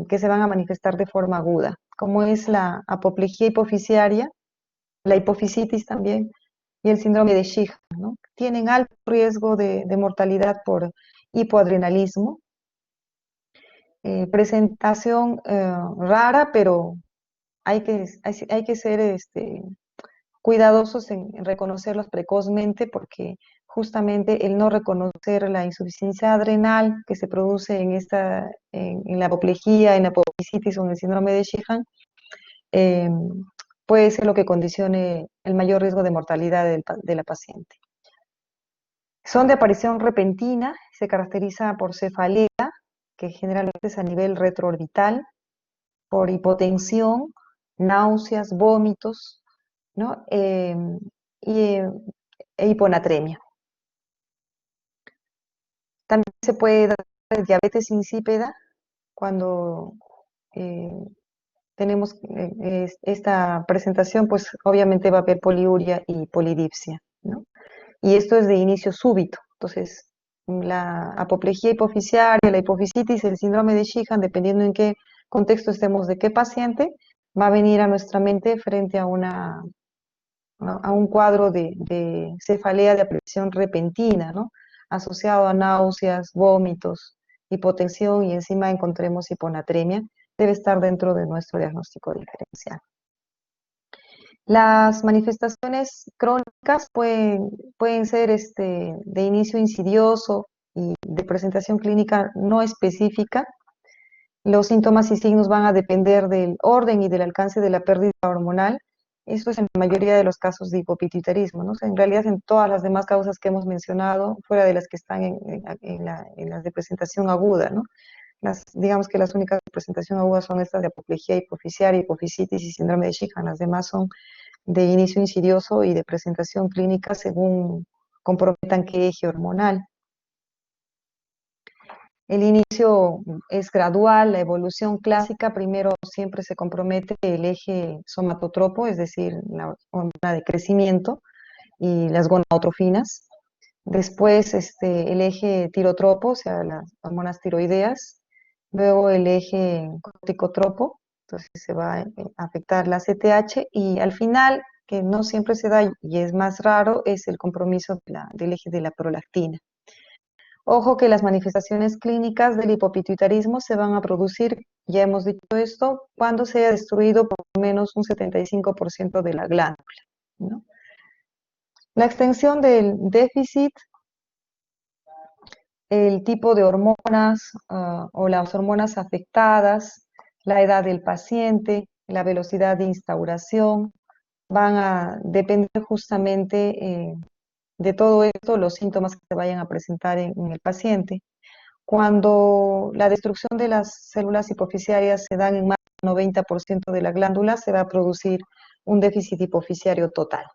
que se van a manifestar de forma aguda, como es la apoplejía hipofisiaria, la hipofisitis también, y el síndrome de Sheehan, ¿no? Tienen alto riesgo de mortalidad por hipoadrenalismo, presentación rara, pero hay que ser cuidadosos en reconocerlos precozmente porque justamente el no reconocer la insuficiencia adrenal que se produce en la apoplejía, en la apofisitis o en el síndrome de Sheehan, eh, puede ser lo que condicione el mayor riesgo de mortalidad de la paciente. Son de aparición repentina, se caracteriza por cefalea, que generalmente es a nivel retroorbital, por hipotensión, náuseas, vómitos, ¿no? Y, e hiponatremia. También se puede dar diabetes insípida cuando eh, tenemos esta presentación, pues obviamente va a haber poliuria y polidipsia, ¿no? Y esto es de inicio súbito. Entonces, la apoplejía hipofisiaria, la hipofisitis, el síndrome de Sheehan, dependiendo en qué contexto estemos de qué paciente, va a venir a nuestra mente frente a un cuadro de cefalea de aparición repentina, ¿no? Asociado a náuseas, vómitos, hipotensión y encima encontremos hiponatremia, debe estar dentro de nuestro diagnóstico diferencial. Las manifestaciones crónicas pueden ser de inicio insidioso y de presentación clínica no específica. Los síntomas y signos van a depender del orden y del alcance de la pérdida hormonal. Esto es en la mayoría de los casos de hipopituitarismo, ¿no? O sea, en realidad en todas las demás causas que hemos mencionado, fuera de las que están en las de presentación aguda, ¿no? Digamos que las únicas de presentación aguda son estas de apoplejía hipofisiaria, hipofisitis y síndrome de Sheehan. Las demás son de inicio insidioso y de presentación clínica según comprometan qué eje hormonal. El inicio es gradual, la evolución clásica, primero siempre se compromete el eje somatotropo, es decir, la hormona de crecimiento y las gonadotrofinas. Después el eje tirotropo, o sea, las hormonas tiroideas. Luego el eje corticotropo, entonces se va a afectar la CTH y al final, que no siempre se da y es más raro, es el compromiso del eje de la prolactina. Ojo que las manifestaciones clínicas del hipopituitarismo se van a producir, ya hemos dicho esto, cuando se haya destruido por lo menos un 75% de la glándula, ¿no? La extensión del déficit, el tipo de hormonas o las hormonas afectadas, la edad del paciente, la velocidad de instauración, van a depender justamente de todo esto, los síntomas que se vayan a presentar en el paciente. Cuando la destrucción de las células hipofisiarias se dan en más del 90% de la glándula, se va a producir un déficit hipofisiario total.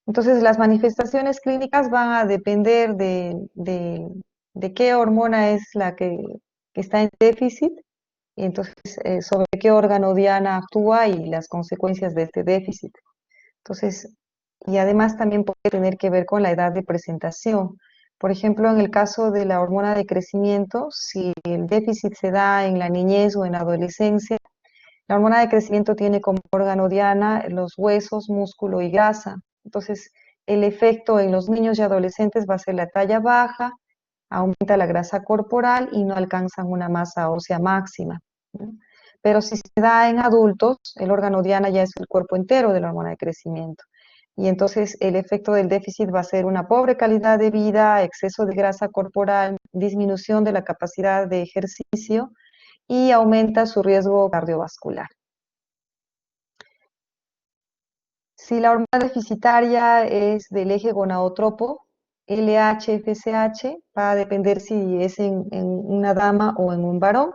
Entonces, las manifestaciones clínicas van a depender de qué hormona es la que está en déficit, y entonces sobre qué órgano diana actúa y las consecuencias de este déficit. Entonces, y además también puede tener que ver con la edad de presentación. Por ejemplo, en el caso de la hormona de crecimiento, si el déficit se da en la niñez o en la adolescencia, la hormona de crecimiento tiene como órgano diana los huesos, músculo y grasa. Entonces, el efecto en los niños y adolescentes va a ser la talla baja, aumenta la grasa corporal y no alcanzan una masa ósea máxima, ¿no? Pero si se da en adultos, el órgano diana ya es el cuerpo entero de la hormona de crecimiento. Y entonces el efecto del déficit va a ser una pobre calidad de vida, exceso de grasa corporal, disminución de la capacidad de ejercicio y aumenta su riesgo cardiovascular. Si la hormona deficitaria es del eje gonadotropo, LH, FSH, va a depender si es en una dama o en un varón.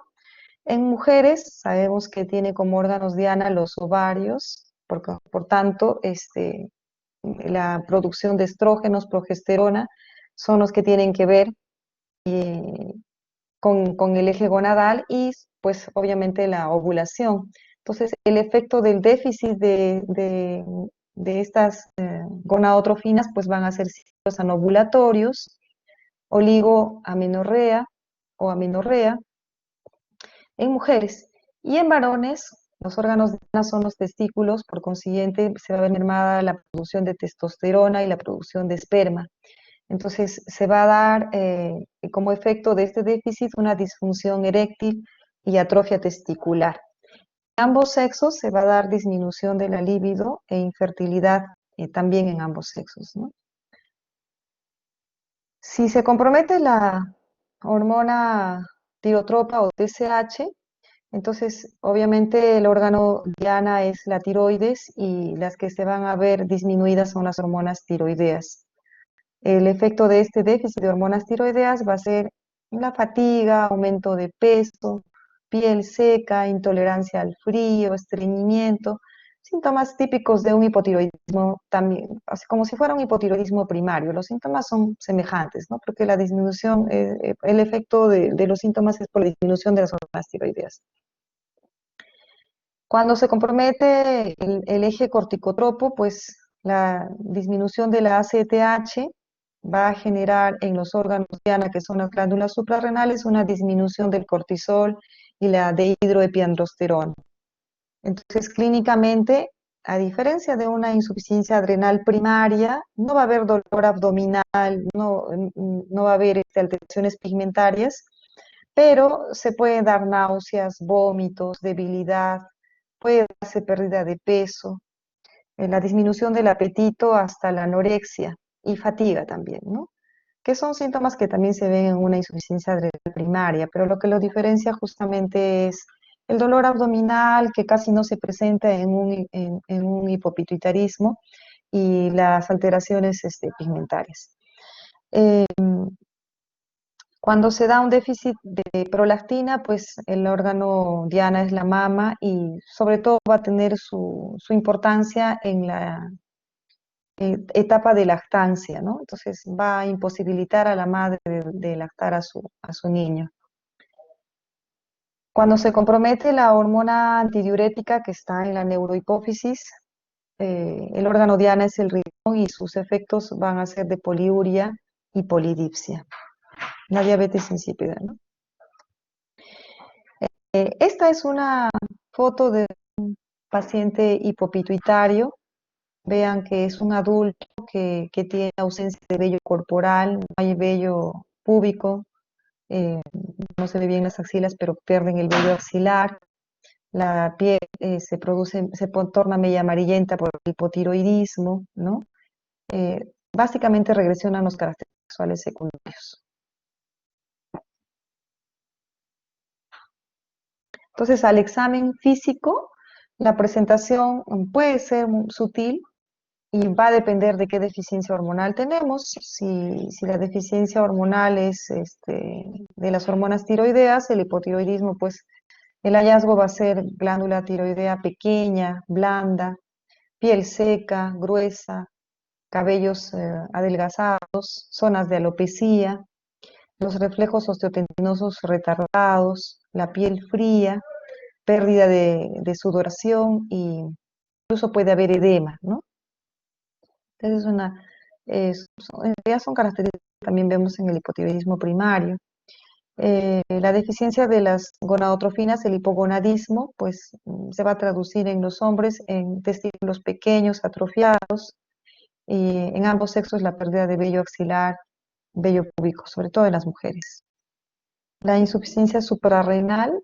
En mujeres sabemos que tiene como órganos diana los ovarios, por tanto, la producción de estrógenos, progesterona, son los que tienen que ver eh, con el eje gonadal y pues obviamente la ovulación. Entonces, el efecto del déficit de estas gonadotrofinas pues van a ser ciclos anovulatorios, oligoamenorrea o amenorrea en mujeres. Y en varones, los órganos de Diana son los testículos, por consiguiente se va a ver mermada la producción de testosterona y la producción de esperma. Entonces se va a dar como efecto de este déficit una disfunción eréctil y atrofia testicular. En ambos sexos se va a dar disminución de la libido e infertilidad también en ambos sexos, ¿no? Si se compromete la hormona tirotropa o TSH, entonces obviamente el órgano diana es la tiroides y las que se van a ver disminuidas son las hormonas tiroideas. El efecto de este déficit de hormonas tiroideas va a ser la fatiga, aumento de peso, piel seca, intolerancia al frío, estreñimiento, síntomas típicos de un hipotiroidismo también, así como si fuera un hipotiroidismo primario. Los síntomas son semejantes, ¿no? Porque la disminución, el efecto de los síntomas es por la disminución de las hormonas tiroideas. Cuando se compromete el eje corticotropo, pues la disminución de la ACTH va a generar en los órganos diana, que son las glándulas suprarrenales, una disminución del cortisol y la dehidroepiandrosterona. Entonces, clínicamente, a diferencia de una insuficiencia adrenal primaria, no va a haber dolor abdominal, no va a haber alteraciones pigmentarias, pero se puede dar náuseas, vómitos, debilidad, puede darse pérdida de peso, la disminución del apetito hasta la anorexia y fatiga también, ¿no? Que son síntomas que también se ven en una insuficiencia adrenal primaria, pero lo que lo diferencia justamente es el dolor abdominal que casi no se presenta en un hipopituitarismo y las alteraciones pigmentarias. Eh, Cuando se da un déficit de prolactina, pues el órgano diana es la mama y sobre todo va a tener su importancia en la etapa de lactancia, ¿no? Entonces va a imposibilitar a la madre de lactar a su niño. Cuando se compromete la hormona antidiurética que está en la neurohipófisis, el órgano diana es el riñón y sus efectos van a ser de poliuria y polidipsia, la diabetes insípida, ¿no? Esta es una foto de un paciente hipopituitario. Vean que es un adulto que tiene ausencia de vello corporal, no hay vello púbico, no se ve bien las axilas, pero pierden el vello axilar. La piel torna media amarillenta por el hipotiroidismo, ¿no? Básicamente regresionan los caracteres sexuales secundarios. Entonces, al examen físico, la presentación puede ser sutil y va a depender de qué deficiencia hormonal tenemos. Si la deficiencia hormonal es de las hormonas tiroideas, el hipotiroidismo, pues el hallazgo va a ser glándula tiroidea pequeña, blanda, piel seca, gruesa, cabellos adelgazados, zonas de alopecia, los reflejos osteotendinosos retardados, la piel fría, pérdida de sudoración e incluso puede haber edema, ¿no? Entonces en realidad son características que también vemos en el hipotiroidismo primario. La deficiencia de las gonadotrofinas, el hipogonadismo, pues se va a traducir en los hombres en testículos pequeños, atrofiados, y en ambos sexos la pérdida de vello axilar, vello púbico, sobre todo en las mujeres. La insuficiencia suprarrenal,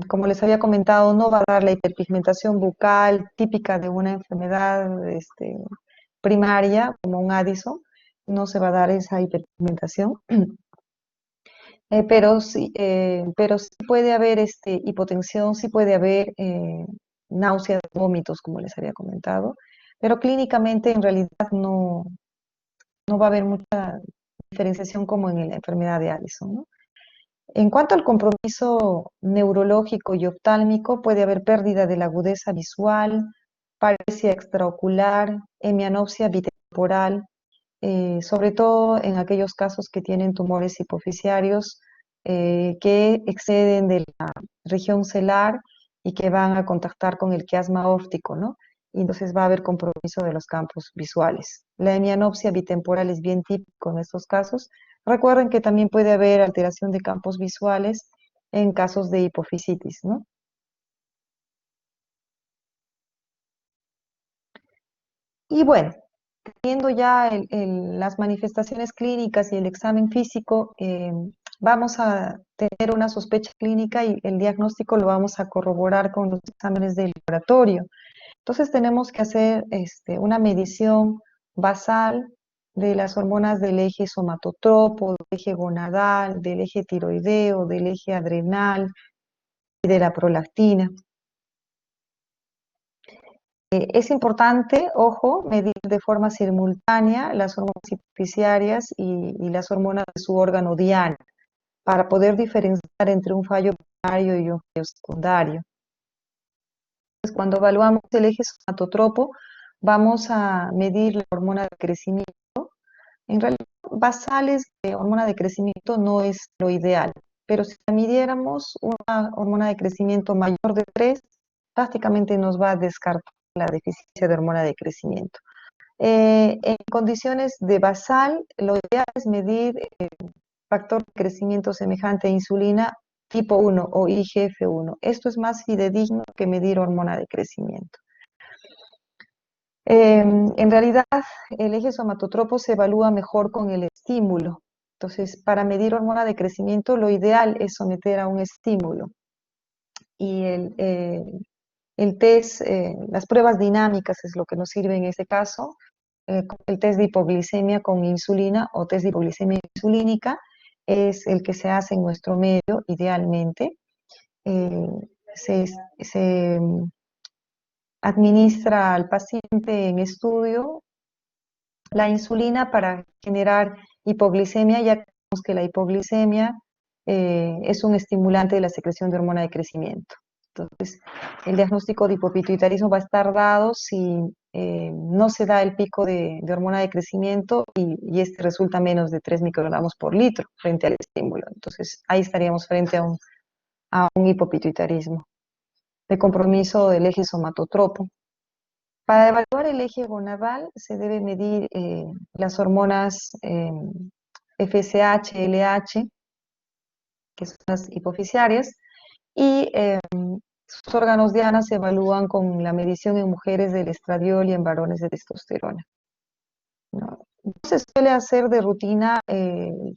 como les había comentado, no va a dar la hiperpigmentación bucal típica de una enfermedad primaria, como un Addison, no se va a dar esa hiperpigmentación. Pero sí puede haber hipotensión, sí puede haber náuseas, vómitos, como les había comentado, pero clínicamente en realidad no va a haber mucha diferenciación como en la enfermedad de Addison, ¿no? En cuanto al compromiso neurológico y oftálmico, puede haber pérdida de la agudeza visual, paresia extraocular, hemianopsia bitemporal, sobre todo en aquellos casos que tienen tumores hipoficiarios que exceden de la región celar y que van a contactar con el quiasma óptico, ¿no? Y entonces va a haber compromiso de los campos visuales. La hemianopsia bitemporal es bien típico en estos casos. Recuerden que también puede haber alteración de campos visuales en casos de hipofisitis, ¿no? Y bueno, teniendo ya las manifestaciones clínicas y el examen físico, vamos a tener una sospecha clínica y el diagnóstico lo vamos a corroborar con los exámenes de laboratorio. Entonces tenemos que hacer una medición basal de las hormonas del eje somatotropo, del eje gonadal, del eje tiroideo, del eje adrenal y de la prolactina. Es importante, ojo, medir de forma simultánea las hormonas hipoficiarias y las hormonas de su órgano diana para poder diferenciar entre un fallo primario y un fallo secundario. Entonces, cuando evaluamos el eje somatotropo, vamos a medir la hormona de crecimiento. En realidad, basales de hormona de crecimiento no es lo ideal, pero si la midiéramos una hormona de crecimiento mayor de 3, prácticamente nos va a descartar la deficiencia de hormona de crecimiento. En condiciones de basal, lo ideal es medir factor de crecimiento semejante a insulina tipo 1 o IGF-1. Esto es más fidedigno que medir hormona de crecimiento. En realidad, el eje somatotropo se evalúa mejor con el estímulo. Entonces, para medir hormona de crecimiento, lo ideal es someter a un estímulo. Y el test, las pruebas dinámicas es lo que nos sirve en este caso. El test de hipoglicemia con insulina o test de hipoglicemia insulínica es el que se hace en nuestro medio, idealmente. Eh, se administra al paciente en estudio la insulina para generar hipoglicemia, ya que sabemos que la hipoglicemia es un estimulante de la secreción de hormona de crecimiento. Entonces, el diagnóstico de hipopituitarismo va a estar dado si no se da el pico de hormona de crecimiento y este resulta menos de 3 microgramos por litro frente al estímulo. Entonces, ahí estaríamos frente a un hipopituitarismo de compromiso del eje somatotropo. Para evaluar el eje gonadal se debe medir las hormonas FSH, LH, que son las hipoficiarias, y sus órganos diana se evalúan con la medición en mujeres del estradiol y en varones de testosterona, ¿no? No se suele hacer de rutina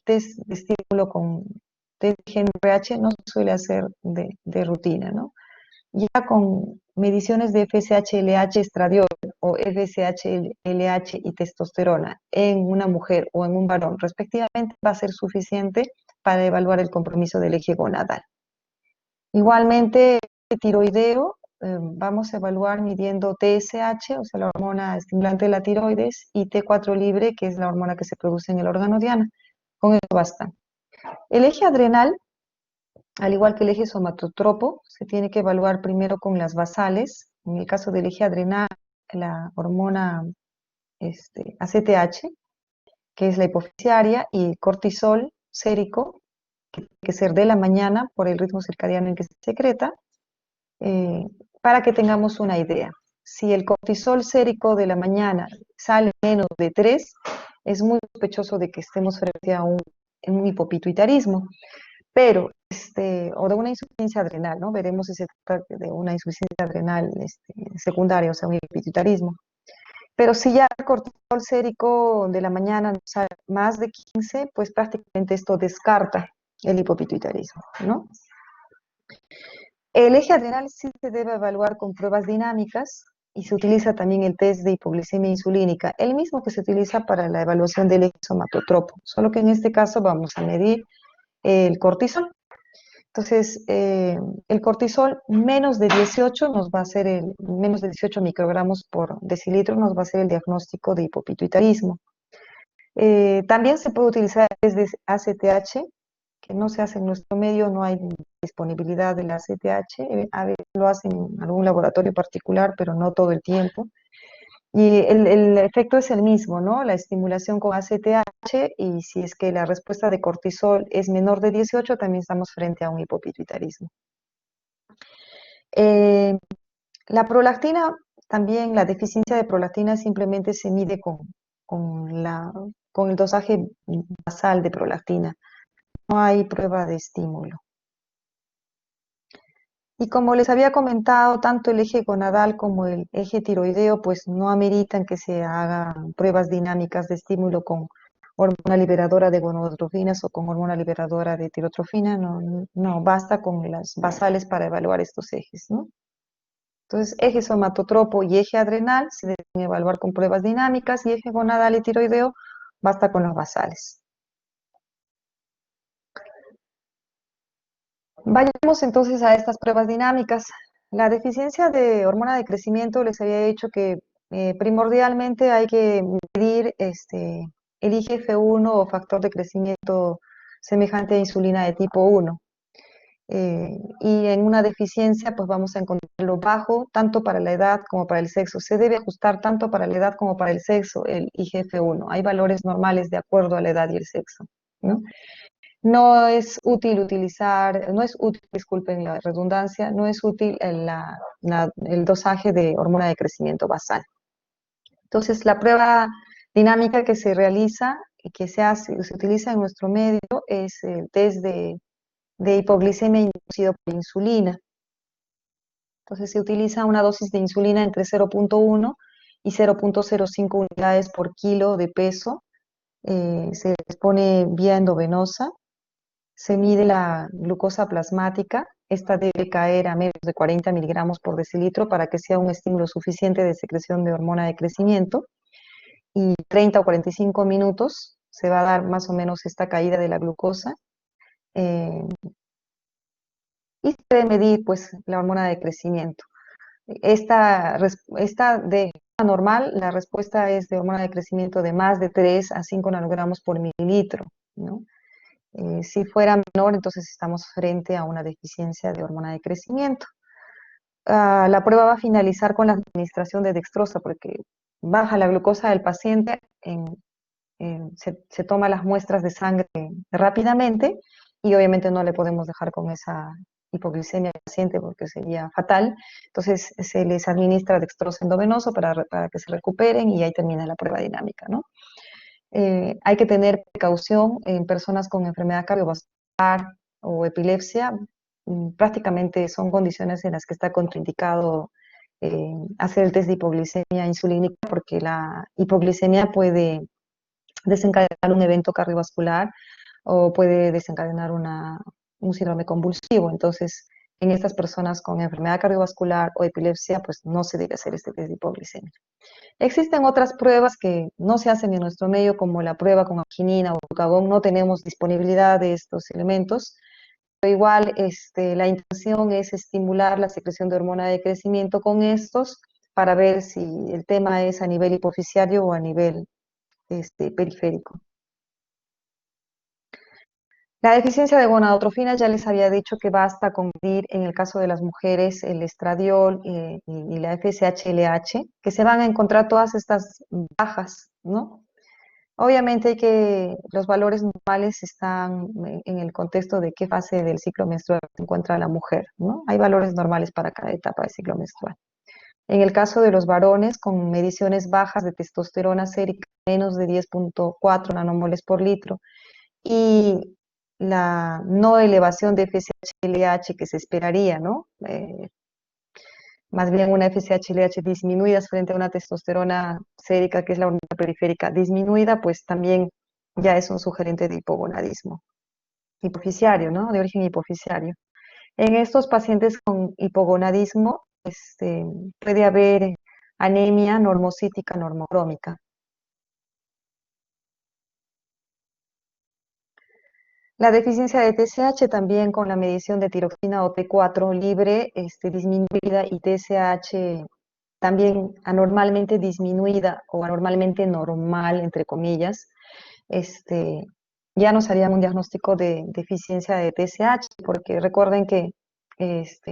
test de estímulo con test de GnRH, no se suele hacer de rutina, ¿no? Ya con mediciones de FSH-LH estradiol o FSH-LH y testosterona en una mujer o en un varón respectivamente va a ser suficiente para evaluar el compromiso del eje gonadal. Igualmente, el tiroideo, vamos a evaluar midiendo TSH, o sea, la hormona estimulante de la tiroides, y T4 libre, que es la hormona que se produce en el órgano diana. Con eso basta. El eje adrenal, al igual que el eje somatotropo, se tiene que evaluar primero con las basales. En el caso del eje adrenal, la hormona ACTH, que es la hipoficiaria, y cortisol sérico, que tiene que ser de la mañana por el ritmo circadiano en que se secreta, eh, para que tengamos una idea. Si el cortisol sérico de la mañana sale menos de 3, es muy sospechoso de que estemos frente a un hipopituitarismo. Pero, o de una insuficiencia adrenal, ¿no? Veremos si se trata de una insuficiencia adrenal secundaria, o sea, un hipopituitarismo. Pero si ya el cortisol sérico de la mañana no sale más de 15, pues prácticamente esto descarta el hipopituitarismo, ¿no? El eje adrenal sí se debe evaluar con pruebas dinámicas y se utiliza también el test de hipoglicemia insulínica, el mismo que se utiliza para la evaluación del eje somatotropo, solo que en este caso vamos a medir el cortisol. Entonces, el cortisol menos de 18 nos va a hacer menos de 18 microgramos por decilitro nos va a hacer el diagnóstico de hipopituitarismo. También se puede utilizar desde ACTH, que no se hace en nuestro medio, no hay disponibilidad del ACTH, a veces lo hacen en algún laboratorio particular, pero no todo el tiempo. Y el efecto es el mismo, ¿no? La estimulación con ACTH y si es que la respuesta de cortisol es menor de 18, también estamos frente a un hipopituitarismo. Eh, la prolactina, también la deficiencia de prolactina simplemente se mide con, con el dosaje basal de prolactina. No hay prueba de estímulo. Y como les había comentado, tanto el eje gonadal como el eje tiroideo, pues no ameritan que se hagan pruebas dinámicas de estímulo con hormona liberadora de gonadotrofinas o con hormona liberadora de tirotrofina. No, no, basta con las basales para evaluar estos ejes, ¿no? Entonces, eje somatotropo y eje adrenal se deben evaluar con pruebas dinámicas y eje gonadal y tiroideo basta con las basales. Vayamos entonces a estas pruebas dinámicas. La deficiencia de hormona de crecimiento, les había dicho que primordialmente hay que medir el IGF-1 o factor de crecimiento semejante a insulina de tipo 1. Y en una deficiencia, pues vamos a encontrarlo bajo, tanto para la edad como para el sexo. Se debe ajustar tanto para la edad como para el sexo el IGF-1. Hay valores normales de acuerdo a la edad y el sexo, ¿no? No es útil utilizar, no es útil, disculpen la redundancia, no es útil el dosaje de hormona de crecimiento basal. Entonces, la prueba dinámica que se realiza y que se hace, se utiliza en nuestro medio es el test de hipoglicemia inducido por insulina. Entonces, se utiliza una dosis de insulina entre 0.1 y 0.05 unidades por kilo de peso. Se les pone vía endovenosa. Se mide la glucosa plasmática. Esta debe caer a menos de 40 miligramos por decilitro para que sea un estímulo suficiente de secreción de hormona de crecimiento. Y 30 o 45 minutos se va a dar más o menos esta caída de la glucosa. eh, y se debe medir pues la hormona de crecimiento. Esta de forma normal, la respuesta es de hormona de crecimiento de más de 3 a 5 nanogramos por mililitro, ¿no? Si fuera menor, entonces estamos frente a una deficiencia de hormona de crecimiento. La prueba va a finalizar con la administración de dextrosa porque baja la glucosa del paciente, se toma las muestras de sangre rápidamente y obviamente no le podemos dejar con esa hipoglicemia al paciente porque sería fatal. Entonces se les administra dextrosa endovenoso para que se recuperen y ahí termina la prueba dinámica, ¿no? Hay que tener precaución en personas con enfermedad cardiovascular o epilepsia. Prácticamente son condiciones en las que está contraindicado hacer el test de hipoglicemia insulínica porque la hipoglicemia puede desencadenar un evento cardiovascular o puede desencadenar un síndrome convulsivo. Entonces, en estas personas con enfermedad cardiovascular o epilepsia, pues no se debe hacer este test de hipoglicemia. Existen otras pruebas que no se hacen en nuestro medio, como la prueba con arginina o glucagón. No tenemos disponibilidad de estos elementos, pero igual la intención es estimular la secreción de hormona de crecimiento con estos para ver si el tema es a nivel hipoficiario o a nivel periférico. La deficiencia de gonadotrofinas ya les había dicho que basta con medir en el caso de las mujeres el estradiol y la FSH-LH, que se van a encontrar todas estas bajas, ¿no? Obviamente los valores normales están en el contexto de qué fase del ciclo menstrual se encuentra la mujer, ¿no? Hay valores normales para cada etapa del ciclo menstrual. En el caso de los varones, con mediciones bajas de testosterona sérica, menos de 10.4 nanomoles por litro, y la no elevación de FSH-LH que se esperaría, ¿no? Más bien una FSH-LH disminuida frente a una testosterona sérica, que es la hormona periférica disminuida, pues también ya es un sugerente de hipogonadismo hipoficiario, ¿no? De origen hipoficiario. En estos pacientes con hipogonadismo, puede haber anemia normocítica normocrómica. La deficiencia de TSH también con la medición de tiroxina o T4 libre disminuida y TSH también anormalmente disminuida o anormalmente normal, entre comillas, este, ya nos harían un diagnóstico de deficiencia de TSH, porque recuerden que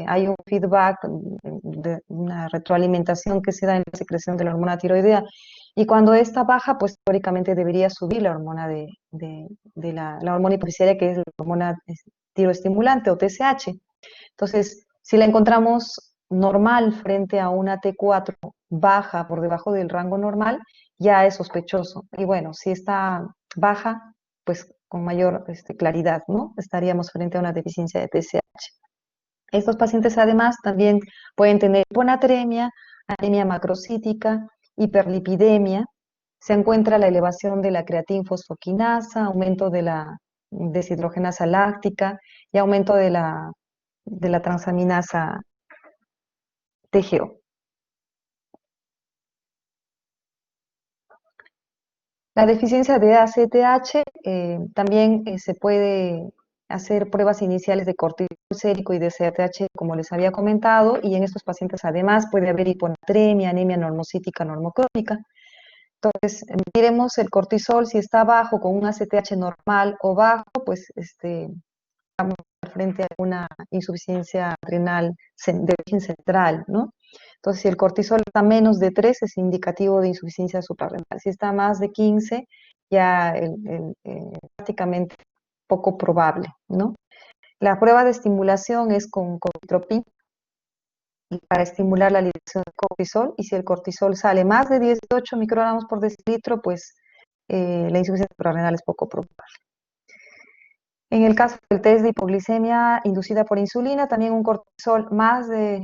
hay un feedback, de una retroalimentación que se da en la secreción de la hormona tiroidea, y cuando esta baja, pues teóricamente debería subir la hormona la hormona hipoficiaria, que es la hormona tiroestimulante o TSH. Entonces, si la encontramos normal frente a una T4 baja por debajo del rango normal, ya es sospechoso. Y bueno, si está baja, pues con mayor claridad, ¿no? Estaríamos frente a una deficiencia de TSH. Estos pacientes además también pueden tener hiponatremia, anemia macrocítica, hiperlipidemia. Se encuentra la elevación de la creatinfosfoquinasa, aumento de la deshidrogenasa láctica y aumento de la transaminasa TGO. La deficiencia de ACTH también se puede hacer pruebas iniciales de cortisol sérico y de CATH, como les había comentado, y en estos pacientes además puede haber hiponatremia, anemia normocítica, normocrónica. Entonces, miremos el cortisol, si está bajo con un ACTH normal o bajo, pues frente a una insuficiencia renal de origen central, ¿no? Entonces, si el cortisol está menos de 3, es indicativo de insuficiencia suprarrenal. Si está más de 15, ya prácticamente poco probable, ¿no? La prueba de estimulación es con cortitropín para estimular la liberación del cortisol, y si el cortisol sale más de 18 microgramos por decilitro, pues la insuficiencia suprarrenal es poco probable. En el caso del test de hipoglicemia inducida por insulina, también un cortisol más de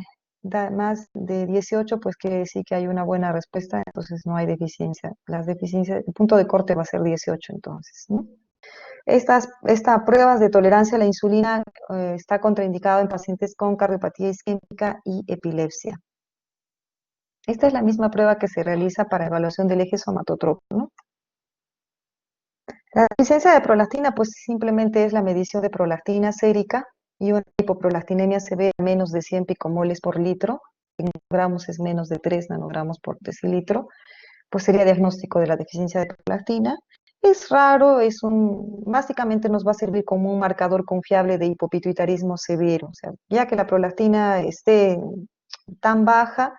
18, pues quiere decir que hay una buena respuesta, entonces no hay deficiencia. Las deficiencias, el punto de corte va a ser 18 entonces, ¿no? Estas pruebas de tolerancia a la insulina está contraindicado en pacientes con cardiopatía isquémica y epilepsia. Esta es la misma prueba que se realiza para evaluación del eje somatotropo, ¿no? La deficiencia de prolactina, pues simplemente es la medición de prolactina sérica, y una hipoprolactinemia se ve a menos de 100 picomoles por litro, en gramos es menos de 3 nanogramos por decilitro, pues sería diagnóstico de la deficiencia de prolactina. Es raro, básicamente nos va a servir como un marcador confiable de hipopituitarismo severo, o sea, ya que la prolactina esté tan baja,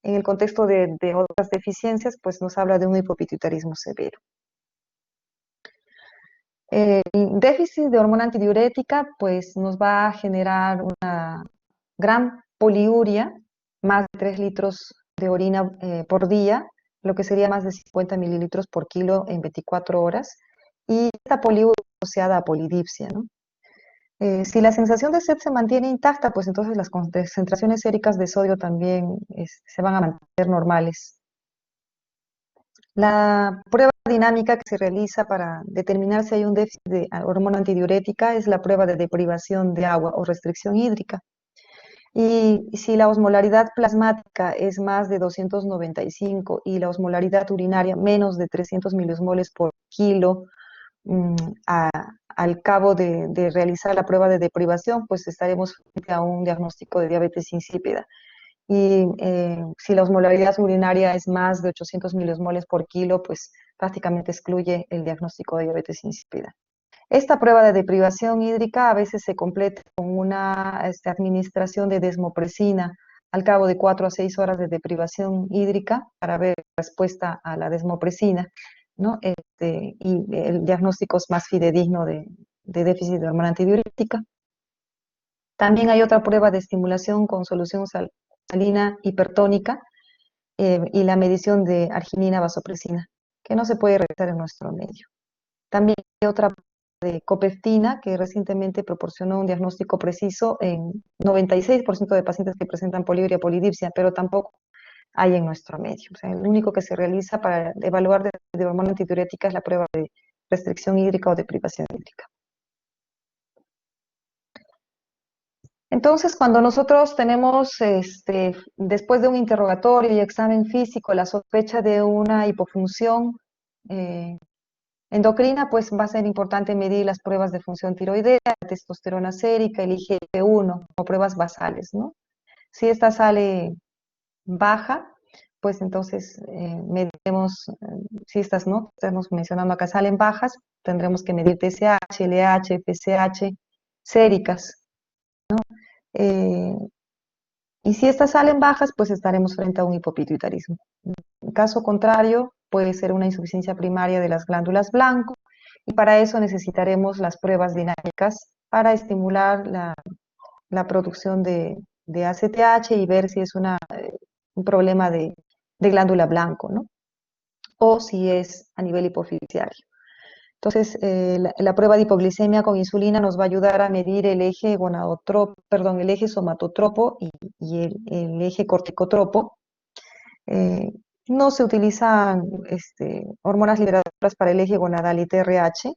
en el contexto de otras deficiencias, pues nos habla de un hipopituitarismo severo. El déficit de hormona antidiurética pues nos va a generar una gran poliuria, más de 3 litros de orina por día, lo que sería más de 50 mililitros por kilo en 24 horas, y esta poliuria asociada a polidipsia, ¿no? Si la sensación de sed se mantiene intacta, pues entonces las concentraciones séricas de sodio también se van a mantener normales. La prueba dinámica que se realiza para determinar si hay un déficit de hormona antidiurética es la prueba de deprivación de agua o restricción hídrica. Y si la osmolaridad plasmática es más de 295 y la osmolaridad urinaria menos de 300 miliosmoles por kilo, mm, al cabo de realizar la prueba de deprivación, pues estaremos frente a un diagnóstico de diabetes insípida. Y si la osmolaridad urinaria es más de 800 miliosmoles por kilo, pues prácticamente excluye el diagnóstico de diabetes insípida. Esta prueba de deprivación hídrica a veces se completa con una administración de desmopresina al cabo de 4 a 6 horas de deprivación hídrica para ver respuesta a la desmopresina, ¿no? Y el diagnóstico es más fidedigno de déficit de hormona antidiurética. También hay otra prueba de estimulación con solución salina hipertónica y la medición de arginina vasopresina, que no se puede realizar en nuestro medio. También hay otra de copeftina, que recientemente proporcionó un diagnóstico preciso en 96% de pacientes que presentan poliuria polidipsia, pero tampoco hay en nuestro medio. O sea, el único que se realiza para evaluar de hormona antidiurética es la prueba de restricción hídrica o de privación hídrica. Entonces, cuando nosotros tenemos, después de un interrogatorio y examen físico, la sospecha de una hipofunción, Endocrina, pues va a ser importante medir las pruebas de función tiroidea, la testosterona sérica, el IGF-1, como pruebas basales, ¿no? Si esta sale baja, pues entonces mediremos, si estas no, estamos mencionando acá, salen bajas, tendremos que medir TSH, LH, FSH, séricas. eh, y si estas salen bajas, pues estaremos frente a un hipopituitarismo. En caso contrario, puede ser una insuficiencia primaria de las glándulas blanco, y para eso necesitaremos las pruebas dinámicas para estimular la producción de ACTH y ver si es un problema de glándula blanco, ¿no? O si es a nivel hipofisiario. Entonces, la prueba de hipoglicemia con insulina nos va a ayudar a medir el eje el eje somatotropo y el eje corticotropo. Eh, no se utilizan hormonas liberadoras para el eje gonadal y TRH.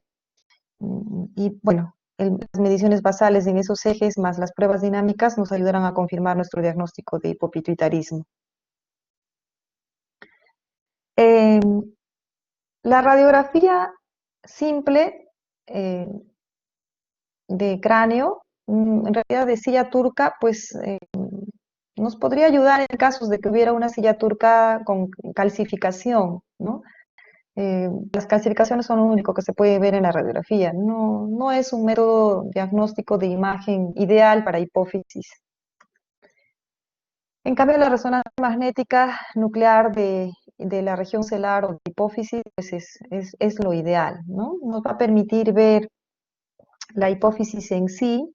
Y bueno, las mediciones basales en esos ejes más las pruebas dinámicas nos ayudarán a confirmar nuestro diagnóstico de hipopituitarismo. Eh, la radiografía simple de cráneo, en realidad de silla turca, pues nos podría ayudar en casos de que hubiera una silla turca con calcificación, ¿no? Las calcificaciones son lo único que se puede ver en la radiografía. No, no es un método diagnóstico de imagen ideal para hipófisis. En cambio, la resonancia magnética nuclear de la región celar o de hipófisis pues es lo ideal, ¿no? Nos va a permitir ver la hipófisis en sí,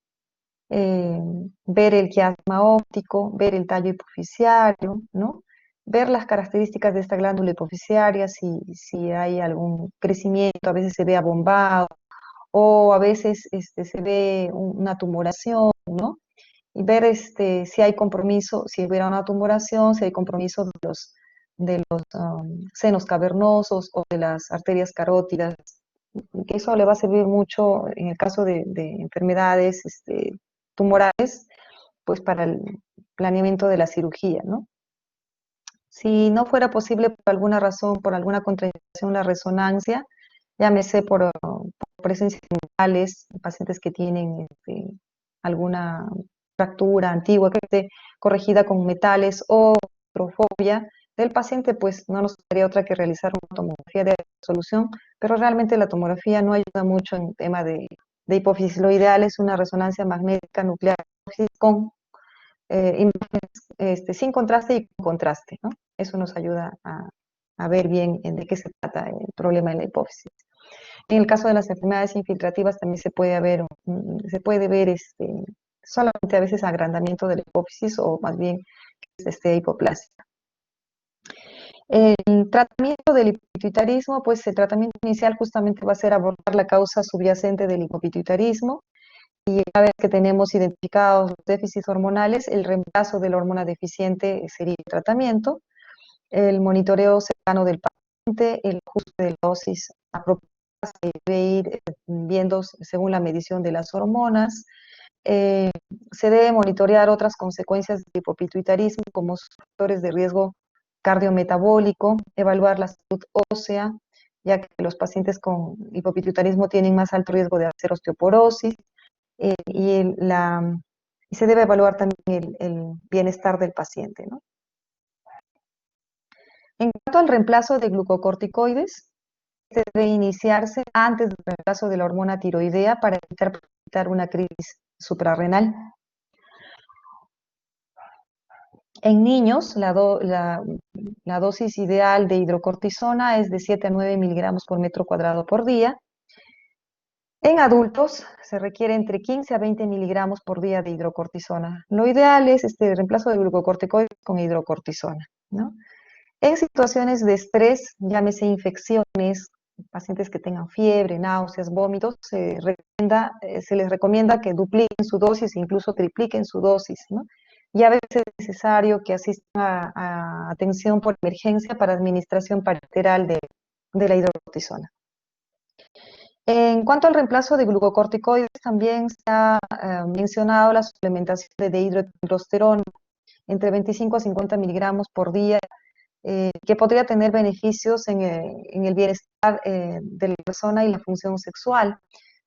eh, ver el quiasma óptico, ver el tallo hipofisiario, ¿no? Ver las características de esta glándula hipofisiaria, si hay algún crecimiento, a veces se ve abombado, o a veces se ve una tumoración, ¿no? Y ver si hay compromiso, si hubiera una tumoración, si hay compromiso de los senos cavernosos o de las arterias carótidas, que eso le va a servir mucho en el caso de enfermedades tumorales, pues para el planeamiento de la cirugía, ¿no? Si no fuera posible por alguna razón, por alguna contraindicación, la resonancia, llámese por presencias generales, pacientes que tienen alguna fractura antigua que esté corregida con metales o atrofobia del paciente, pues no nos quedaría otra que realizar una tomografía de resolución, pero realmente la tomografía no ayuda mucho en tema de hipófisis. Lo ideal es una resonancia magnética nuclear con imágenes sin contraste y con contraste, ¿no? Eso nos ayuda a ver bien de qué se trata el problema de la hipófisis. En el caso de las enfermedades infiltrativas también se puede ver solamente a veces agrandamiento de la hipófisis o más bien hipoplasia. El tratamiento del hipopituitarismo, pues el tratamiento inicial justamente va a ser abordar la causa subyacente del hipopituitarismo, y una vez que tenemos identificados los déficits hormonales, el reemplazo de la hormona deficiente sería el tratamiento, el monitoreo cercano del paciente, el ajuste de la dosis apropiada se debe ir viendo según la medición de las hormonas. Se debe monitorear otras consecuencias del hipopituitarismo como factores de riesgo cardiometabólico, evaluar la salud ósea, ya que los pacientes con hipopituitarismo tienen más alto riesgo de hacer osteoporosis, y se debe evaluar también el bienestar del paciente, ¿no? En cuanto al reemplazo de glucocorticoides, este debe iniciarse antes del reemplazo de la hormona tiroidea para evitar una crisis suprarrenal. En niños, la dosis ideal de hidrocortisona es de 7 a 9 miligramos por metro cuadrado por día. En adultos se requiere entre 15 a 20 miligramos por día de hidrocortisona. Lo ideal es este reemplazo de glucocorticoides con hidrocortisona, ¿no? En situaciones de estrés, llámese infecciones, pacientes que tengan fiebre, náuseas, vómitos, se les recomienda que dupliquen su dosis e incluso tripliquen su dosis, ¿no? Y a veces es necesario que asistan a atención por emergencia para administración parenteral de la hidrocortisona. En cuanto al reemplazo de glucocorticoides, también se ha mencionado la suplementación de dihidrotestosterona entre 25 a 50 miligramos por día que podría tener beneficios en el bienestar de la persona y la función sexual.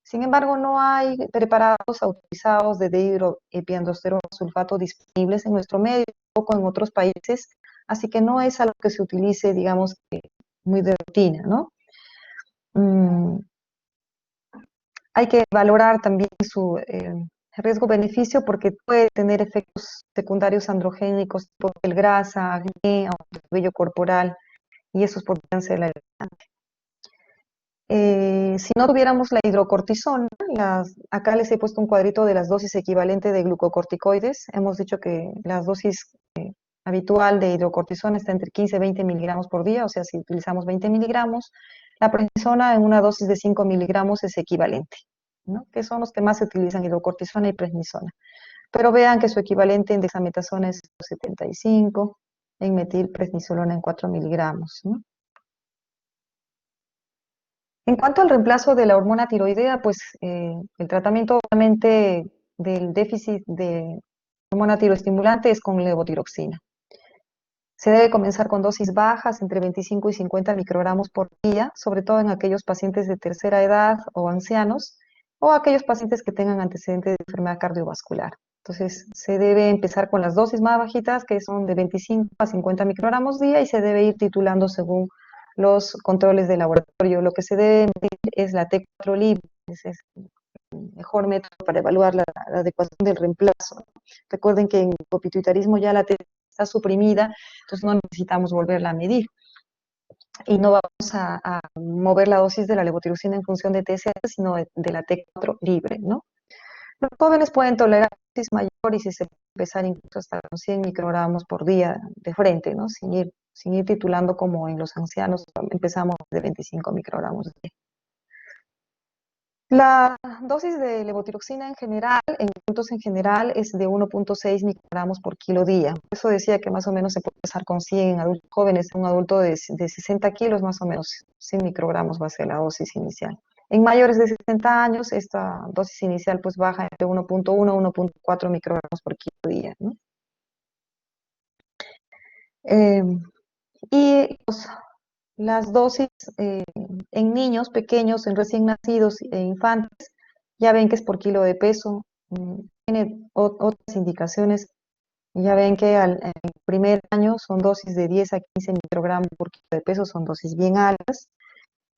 Sin embargo, no hay preparados autorizados de dihidroepiandrosterona sulfato disponibles en nuestro medio, tampoco en otros países, así que no es algo que se utilice, digamos, muy de rutina, ¿no? Mm, Hay que valorar también su riesgo-beneficio porque puede tener efectos secundarios androgénicos, tipo piel grasa, acné, aumento del vello corporal, y esos podrían ser la si no tuviéramos la hidrocortisona, acá les he puesto un cuadrito de las dosis equivalentes de glucocorticoides. Hemos dicho que la dosis habitual de hidrocortisona está entre 15 y 20 miligramos por día, o sea, si utilizamos 20 miligramos, la prednisona en una dosis de 5 miligramos es equivalente, ¿no? Que son los que más se utilizan, hidrocortisona y prednisona. Pero vean que su equivalente en dexametasona es 75, en metilprednisolona en 4 miligramos, ¿no? En cuanto al reemplazo de la hormona tiroidea, pues el tratamiento obviamente del déficit de hormona tiroestimulante es con levotiroxina. Se debe comenzar con dosis bajas, entre 25 y 50 microgramos por día, sobre todo en aquellos pacientes de tercera edad o ancianos, o aquellos pacientes que tengan antecedentes de enfermedad cardiovascular. Entonces, se debe empezar con las dosis más bajitas, que son de 25 a 50 microgramos día, y se debe ir titulando según los controles de laboratorio. Lo que se debe medir es la T4 libre, ese es el mejor método para evaluar la adecuación del reemplazo. Recuerden que en el hipopituitarismo ya la T está suprimida, entonces no necesitamos volverla a medir. Y no vamos a mover la dosis de la levotiroxina en función de TSH, sino de la T4 libre, ¿no? Los jóvenes pueden tolerar dosis mayores y se puede empezar incluso hasta los 100 microgramos por día de frente, ¿no? Sin ir titulando como en los ancianos, empezamos de 25 microgramos. La dosis de levotiroxina en general, en adultos en general, es de 1.6 microgramos por kilo día. Por eso decía que más o menos se puede empezar con 100 en adultos jóvenes. Un adulto de 60 kilos, más o menos 100 microgramos va a ser la dosis inicial. En mayores de 60 años, esta dosis inicial pues baja entre 1.1 a 1.4 microgramos por kilo día, ¿no? Eh, y las dosis en niños pequeños, en recién nacidos e infantes, ya ven que es por kilo de peso. Tiene otras indicaciones. Ya ven que en el primer año son dosis de 10 a 15 microgramos por kilo de peso, son dosis bien altas,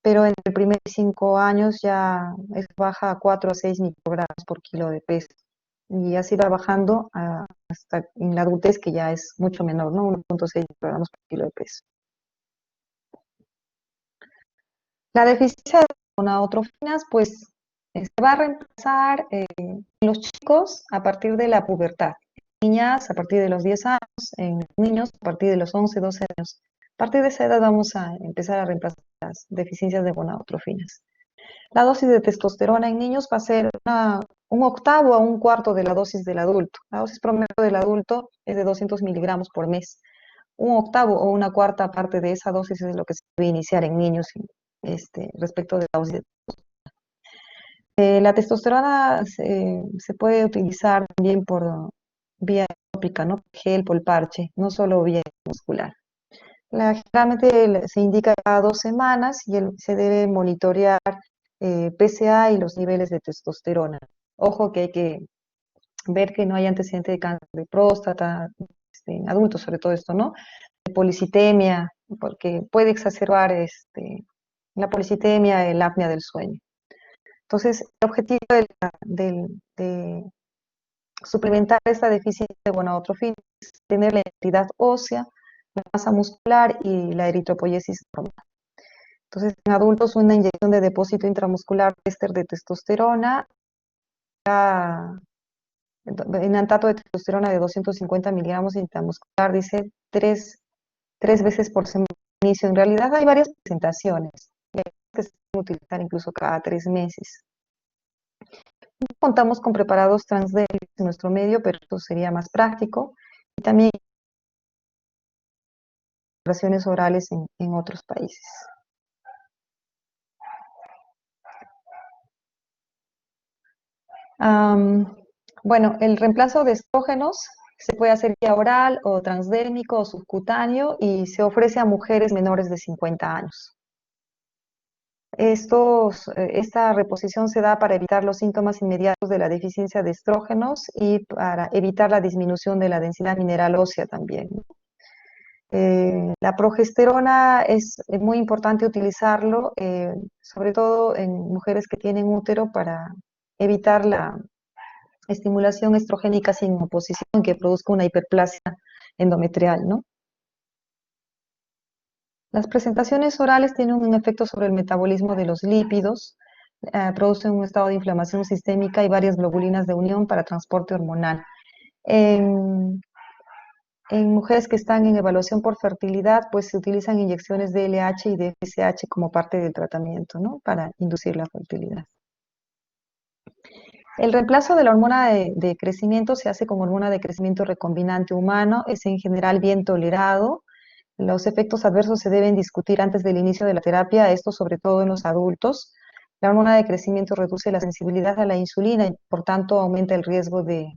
pero en el primer 5 años ya baja a 4 a 6 microgramos por kilo de peso. Y así va bajando hasta en la adultez, que ya es mucho menor, ¿no? 1.6 microgramos por kilo de peso. La deficiencia de gonadotrofinas, pues, se va a reemplazar en los chicos a partir de la pubertad, en niñas a partir de los 10 años, en niños a partir de los 11, 12 años. A partir de esa edad vamos a empezar a reemplazar las deficiencias de gonadotrofinas. La dosis de testosterona en niños va a ser un octavo a un cuarto de la dosis del adulto. La dosis promedio del adulto es de 200 miligramos por mes. Un octavo o una cuarta parte de esa dosis es lo que se debe iniciar en niños respecto de la dosis. La testosterona se puede utilizar también por vía tópica, ¿no? Gel, por parche, no solo vía muscular. Generalmente se indica cada 2 semanas y se debe monitorear PSA y los niveles de testosterona. Ojo que hay que ver que no hay antecedente de cáncer de próstata, en adultos sobre todo esto, ¿no? De policitemia, porque puede exacerbar la policitemia, el apnea del sueño. Entonces, el objetivo de suplementar esta deficiencia de gonadotrofina es tener la entidad ósea, la masa muscular y la eritropoyesis normal. Entonces, en adultos, una inyección de depósito intramuscular de éster de testosterona, en antato de testosterona de 250 miligramos intramuscular, dice tres veces por semana. En realidad hay varias presentaciones que se pueden utilizar incluso cada 3 meses. Contamos con preparados transdérmicos en nuestro medio, pero esto sería más práctico. Y también operaciones orales en otros países. Bueno, el reemplazo de estrógenos Se puede hacer vía oral o transdérmico o subcutáneo y se ofrece a mujeres menores de 50 años. Esta reposición se da para evitar los síntomas inmediatos de la deficiencia de estrógenos y para evitar la disminución de la densidad mineral ósea también. La progesterona es muy importante utilizarlo, sobre todo en mujeres que tienen útero para evitar la estimulación estrogénica sin oposición que produzca una hiperplasia endometrial, ¿no? Las presentaciones orales tienen un efecto sobre el metabolismo de los lípidos, producen un estado de inflamación sistémica y varias globulinas de unión para transporte hormonal. En, en mujeres que están en evaluación por fertilidad, pues se utilizan inyecciones de LH y de FSH como parte del tratamiento, ¿no? Para inducir la fertilidad. El reemplazo de la hormona de crecimiento se hace con hormona de crecimiento recombinante humano, es en general bien tolerado. Los efectos adversos se deben discutir antes del inicio de la terapia, esto sobre todo en los adultos. La hormona de crecimiento reduce la sensibilidad a la insulina y por tanto aumenta el riesgo de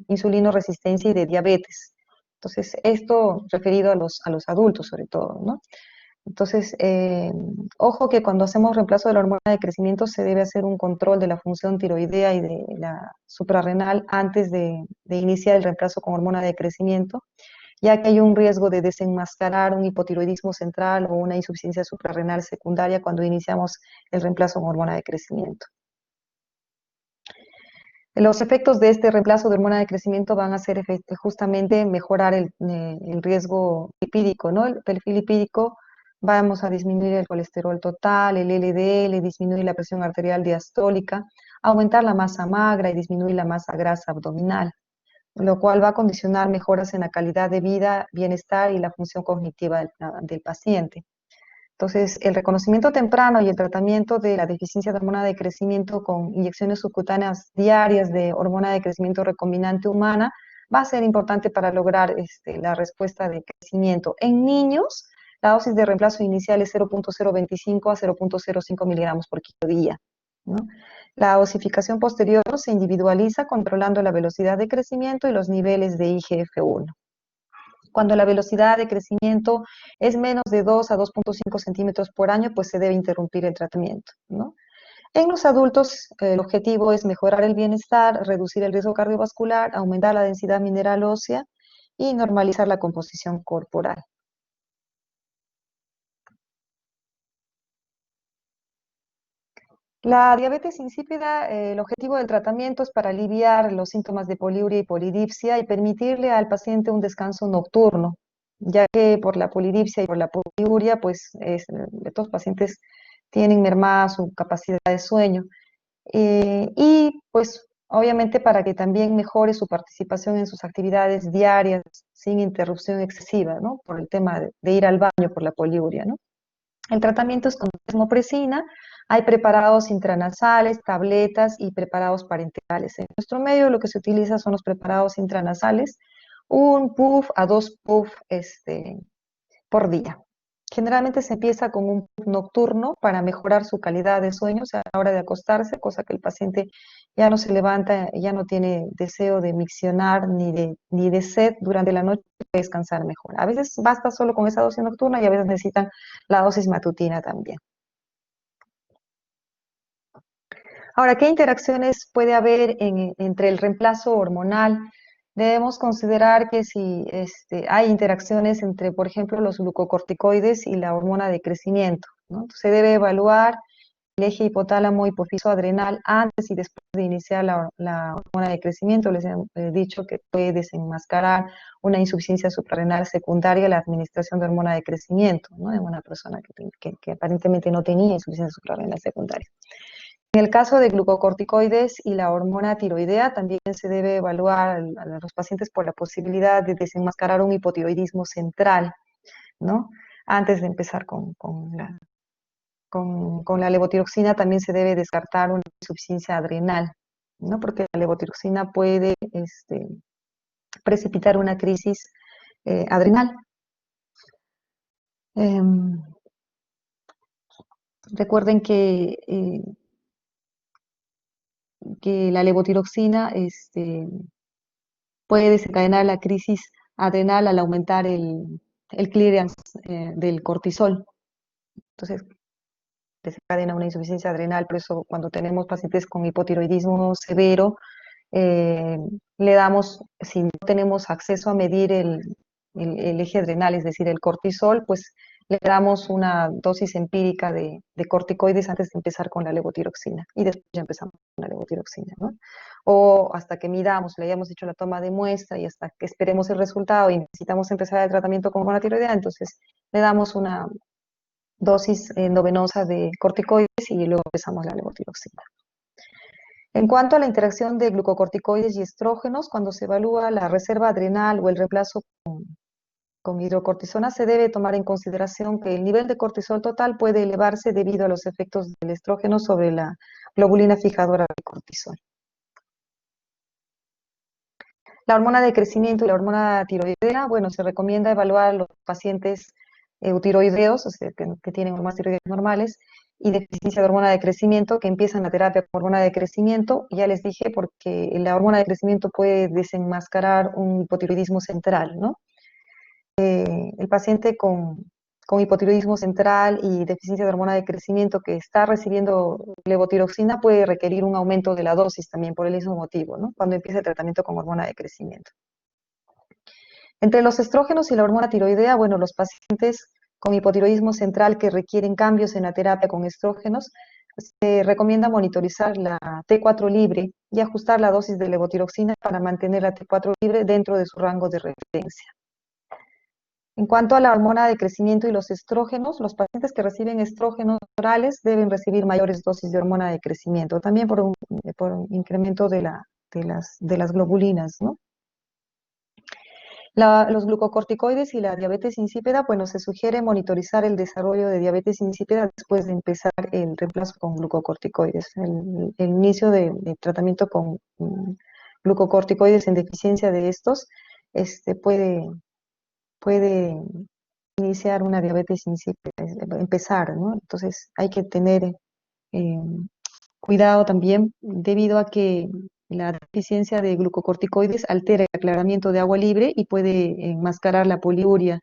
insulinoresistencia y de diabetes. Entonces, esto referido a los adultos sobre todo, ¿no? Entonces, ojo que cuando hacemos reemplazo de la hormona de crecimiento se debe hacer un control de la función tiroidea y de la suprarrenal antes de iniciar el reemplazo con hormona de crecimiento, ya que hay un riesgo de desenmascarar un hipotiroidismo central o una insuficiencia suprarrenal secundaria cuando iniciamos el reemplazo con hormona de crecimiento. Los efectos de este reemplazo de hormona de crecimiento van a ser justamente mejorar el riesgo lipídico, ¿no? El perfil lipídico, vamos a disminuir el colesterol total, el LDL, disminuir la presión arterial diastólica, aumentar la masa magra y disminuir la masa grasa abdominal, lo cual va a condicionar mejoras en la calidad de vida, bienestar y la función cognitiva del paciente. Entonces, el reconocimiento temprano y el tratamiento de la deficiencia de hormona de crecimiento con inyecciones subcutáneas diarias de hormona de crecimiento recombinante humana va a ser importante para lograr la respuesta de crecimiento. En niños, la dosis de reemplazo inicial es 0.025 a 0.05 miligramos por kilo día, ¿no? La osificación posterior se individualiza controlando la velocidad de crecimiento y los niveles de IGF-1. Cuando la velocidad de crecimiento es menos de 2 a 2.5 centímetros por año, pues se debe interrumpir el tratamiento, ¿no? En los adultos, el objetivo es mejorar el bienestar, reducir el riesgo cardiovascular, aumentar la densidad mineral ósea y normalizar la composición corporal. La diabetes insípida, el objetivo del tratamiento es para aliviar los síntomas de poliuria y polidipsia y permitirle al paciente un descanso nocturno, ya que por la polidipsia y por la poliuria, pues estos pacientes tienen mermada su capacidad de sueño. Y pues obviamente para que también mejore su participación en sus actividades diarias sin interrupción excesiva, ¿no? Por el tema de ir al baño por la poliuria, ¿no? El tratamiento es con desmopresina, hay preparados intranasales, tabletas y preparados parenterales. En nuestro medio lo que se utiliza son los preparados intranasales, un puff a dos puff por día. Generalmente se empieza con un puff nocturno para mejorar su calidad de sueño, o sea, a la hora de acostarse, cosa que el paciente ya no se levanta, ya no tiene deseo de miccionar ni de sed durante la noche, puede descansar mejor. A veces basta solo con esa dosis nocturna y a veces necesitan la dosis matutina también. Ahora, ¿qué interacciones puede haber entre el reemplazo hormonal? Debemos considerar que si hay interacciones entre, por ejemplo, los glucocorticoides y la hormona de crecimiento, ¿no? Entonces, se debe evaluar el eje hipotálamo hipofiso adrenal antes y después de iniciar la hormona de crecimiento. Les he dicho que puede desenmascarar una insuficiencia suprarrenal secundaria la administración de hormona de crecimiento, ¿no? En una persona que aparentemente no tenía insuficiencia suprarrenal secundaria. En el caso de glucocorticoides y la hormona tiroidea, también se debe evaluar a los pacientes por la posibilidad de desenmascarar un hipotiroidismo central, ¿no? Antes de empezar con la levotiroxina también se debe descartar una insuficiencia adrenal, ¿no? Porque la levotiroxina puede precipitar una crisis adrenal. Em, Recuerden que la levotiroxina puede desencadenar la crisis adrenal al aumentar el clearance del cortisol. Entonces, desencadena una insuficiencia adrenal, por eso cuando tenemos pacientes con hipotiroidismo severo, eh, le damos, si no tenemos acceso a medir el eje adrenal, es decir, el cortisol, pues le damos una dosis empírica de corticoides antes de empezar con la levotiroxina y después ya empezamos con la levotiroxina, ¿no? O hasta que midamos, le hayamos hecho la toma de muestra y hasta que esperemos el resultado y necesitamos empezar el tratamiento con hormona tiroidea, entonces le damos una dosis endovenosa de corticoides y luego empezamos la levotiroxina. En cuanto a la interacción de glucocorticoides y estrógenos, cuando se evalúa la reserva adrenal o el reemplazo con hidrocortisona, se debe tomar en consideración que el nivel de cortisol total puede elevarse debido a los efectos del estrógeno sobre la globulina fijadora de cortisol. La hormona de crecimiento y la hormona tiroidea, bueno, se recomienda evaluar a los pacientes eutiroideos, o sea, que tienen hormonas tiroideas normales, y deficiencia de hormona de crecimiento, que empiezan la terapia con hormona de crecimiento, ya les dije, porque la hormona de crecimiento puede desenmascarar un hipotiroidismo central, ¿no? El paciente con hipotiroidismo central y deficiencia de hormona de crecimiento que está recibiendo levotiroxina puede requerir un aumento de la dosis también por el mismo motivo, ¿no? Cuando empieza el tratamiento con hormona de crecimiento. Entre los estrógenos y la hormona tiroidea, bueno, los pacientes con hipotiroidismo central que requieren cambios en la terapia con estrógenos, se recomienda monitorizar la T4 libre y ajustar la dosis de levotiroxina para mantener la T4 libre dentro de su rango de referencia. En cuanto a la hormona de crecimiento y los estrógenos, los pacientes que reciben estrógenos orales deben recibir mayores dosis de hormona de crecimiento, también por un incremento de las globulinas, ¿no? Los glucocorticoides y la diabetes insípida, bueno, se sugiere monitorizar el desarrollo de diabetes insípida después de empezar el reemplazo con glucocorticoides. El inicio de tratamiento con glucocorticoides en deficiencia de estos puede iniciar una diabetes insípida, empezar, ¿no? Entonces hay que tener eh, cuidado también debido a que la deficiencia de glucocorticoides altera el aclaramiento de agua libre y puede enmascarar la poliuria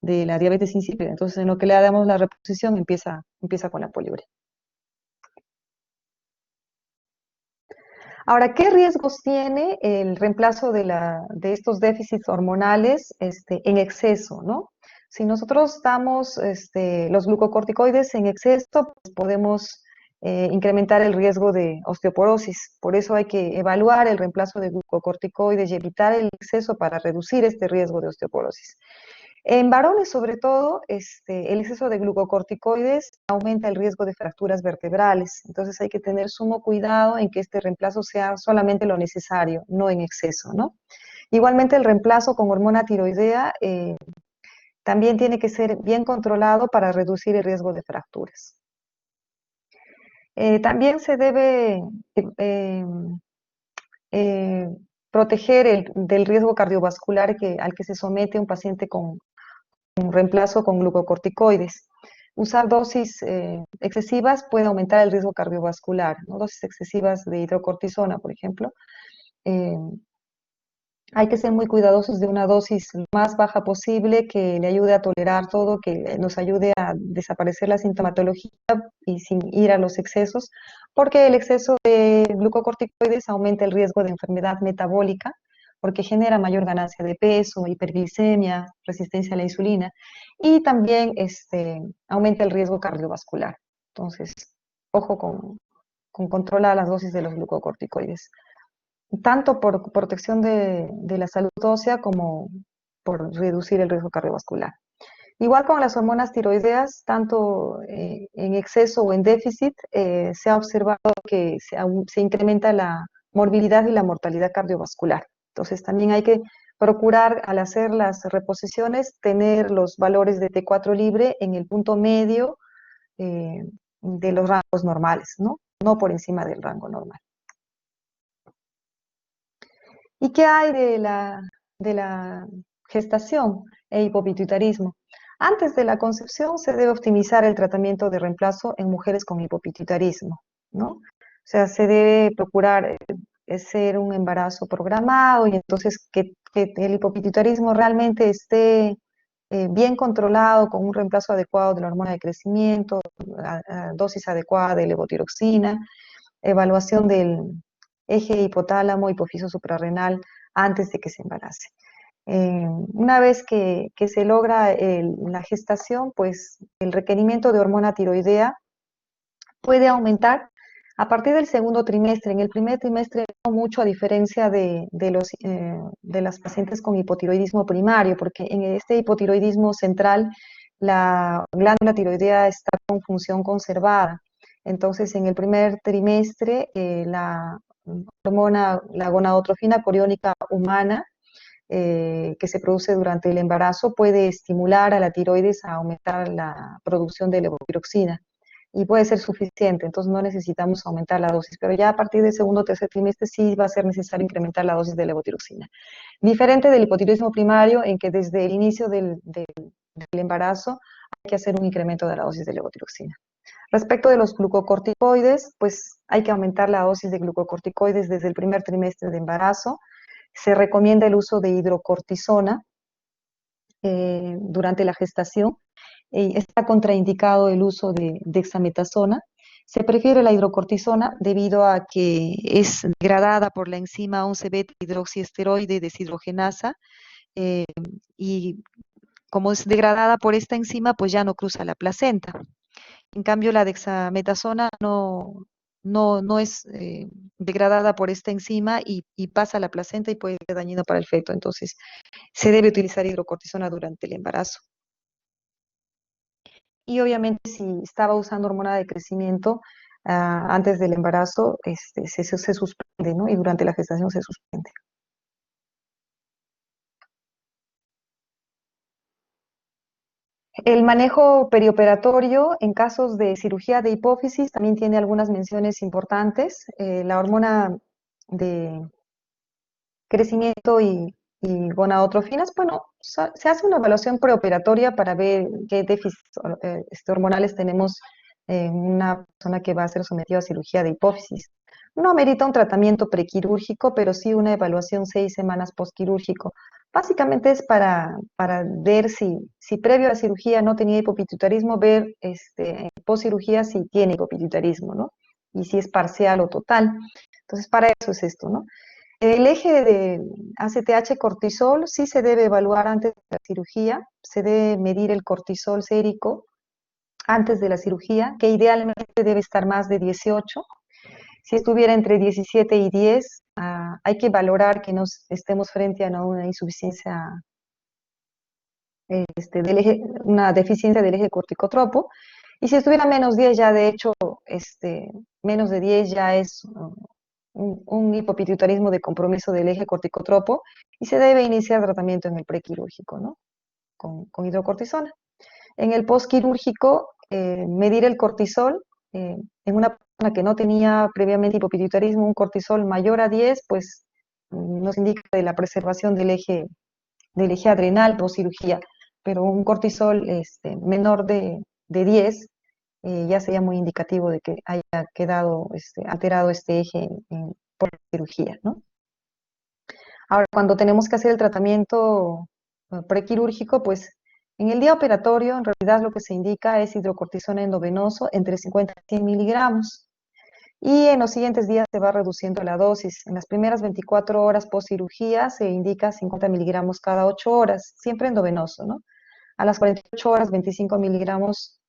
de la diabetes insípida. Entonces, en lo que le damos la reposición, empieza con la poliuria. Ahora, ¿qué riesgos tiene el reemplazo de estos déficits hormonales en exceso, ¿no? Si nosotros damos los glucocorticoides en exceso, pues podemos incrementar el riesgo de osteoporosis. Por eso hay que evaluar el reemplazo de glucocorticoides y evitar el exceso para reducir este riesgo de osteoporosis. En varones, sobre todo, el exceso de glucocorticoides aumenta el riesgo de fracturas vertebrales. Entonces hay que tener sumo cuidado en que este reemplazo sea solamente lo necesario, no en exceso, ¿no? Igualmente el reemplazo con hormona tiroidea también tiene que ser bien controlado para reducir el riesgo de fracturas. También se debe eh, eh, proteger del riesgo cardiovascular al que se somete un paciente con un reemplazo con glucocorticoides. Usar dosis excesivas puede aumentar el riesgo cardiovascular, ¿no? Dosis excesivas de hidrocortisona, por ejemplo. Eh, Hay que ser muy cuidadosos de una dosis lo más baja posible que le ayude a tolerar todo, que nos ayude a desaparecer la sintomatología y sin ir a los excesos, porque el exceso de glucocorticoides aumenta el riesgo de enfermedad metabólica, porque genera mayor ganancia de peso, hiperglicemia, resistencia a la insulina, y también aumenta el riesgo cardiovascular. Entonces, ojo con controlar las dosis de los glucocorticoides tanto por protección de la salud ósea como por reducir el riesgo cardiovascular. Igual con las hormonas tiroideas, tanto en exceso o en déficit, se ha observado que se incrementa la morbilidad y la mortalidad cardiovascular. Entonces también hay que procurar al hacer las reposiciones tener los valores de T4 libre en el punto medio de los rangos normales, ¿no? No por encima del rango normal. ¿Y qué hay de la gestación e hipopituitarismo? Antes de la concepción se debe optimizar el tratamiento de reemplazo en mujeres con hipopituitarismo, ¿no? O sea, se debe procurar ser un embarazo programado y entonces que el hipopituitarismo realmente esté bien controlado con un reemplazo adecuado de la hormona de crecimiento, dosis adecuada de levotiroxina, evaluación del eje hipotálamo, hipofiso suprarrenal antes de que se embarace. Una vez que se logra la gestación, pues el requerimiento de hormona tiroidea puede aumentar a partir del segundo trimestre. En el primer trimestre no mucho, a diferencia de las pacientes con hipotiroidismo primario, porque en este hipotiroidismo central la glándula tiroidea está con función conservada. Entonces, en el primer trimestre, la hormona, la gonadotrofina coriónica humana, que se produce durante el embarazo, puede estimular a la tiroides a aumentar la producción de levotiroxina y puede ser suficiente, entonces no necesitamos aumentar la dosis, pero ya a partir del segundo o tercer trimestre sí va a ser necesario incrementar la dosis de levotiroxina. Diferente del hipotiroidismo primario, en que desde el inicio del embarazo hay que hacer un incremento de la dosis de levotiroxina. Respecto de los glucocorticoides, pues hay que aumentar la dosis de glucocorticoides desde el primer trimestre de embarazo. Se recomienda el uso de hidrocortisona durante la gestación. Está contraindicado el uso de dexametasona. Se prefiere la hidrocortisona debido a que es degradada por la enzima 11-beta hidroxiesteroide deshidrogenasa y como es degradada por esta enzima, pues ya no cruza la placenta. En cambio, la dexametasona no es degradada por esta enzima y pasa a la placenta y puede ser dañino para el feto. Entonces, se debe utilizar hidrocortisona durante el embarazo. Y obviamente si estaba usando hormona de crecimiento antes del embarazo, se suspende, ¿no? Y durante la gestación se suspende. El manejo perioperatorio en casos de cirugía de hipófisis también tiene algunas menciones importantes. La hormona de crecimiento y gonadotrofinas, bueno, se hace una evaluación preoperatoria para ver qué déficits hormonales tenemos en una persona que va a ser sometida a cirugía de hipófisis. No amerita un tratamiento prequirúrgico, pero sí una evaluación 6 semanas postquirúrgico. Básicamente es para ver si previo a la cirugía no tenía hipopituitarismo, ver postcirugía si tiene hipopituitarismo, ¿no? Y si es parcial o total. Entonces, para eso es esto, ¿no? El eje de ACTH cortisol sí se debe evaluar antes de la cirugía, se debe medir el cortisol sérico antes de la cirugía, que idealmente debe estar más de 18. Si estuviera entre 17 y 10, hay que valorar que nos estemos frente a una insuficiencia una deficiencia del eje corticotropo. Y si estuviera menos 10, ya de hecho, menos de 10 ya es un hipopituitarismo de compromiso del eje corticotropo y se debe iniciar tratamiento en el prequirúrgico, ¿no? Con hidrocortisona. En el postquirúrgico, medir el cortisol en una persona que no tenía previamente hipopituitarismo, un cortisol mayor a 10, pues nos indica de la preservación del eje adrenal post cirugía, pero un cortisol menor de 10 ya sería muy indicativo de que haya quedado alterado este eje por cirugía, ¿no? Ahora, cuando tenemos que hacer el tratamiento prequirúrgico, pues en el día operatorio, en realidad lo que se indica es hidrocortisona endovenoso entre 50 y 100 miligramos. Y en los siguientes días se va reduciendo la dosis. En las primeras 24 horas post cirugía se indica 50 miligramos cada 8 horas, siempre endovenoso, ¿no? A las 48 horas, 25 miligramos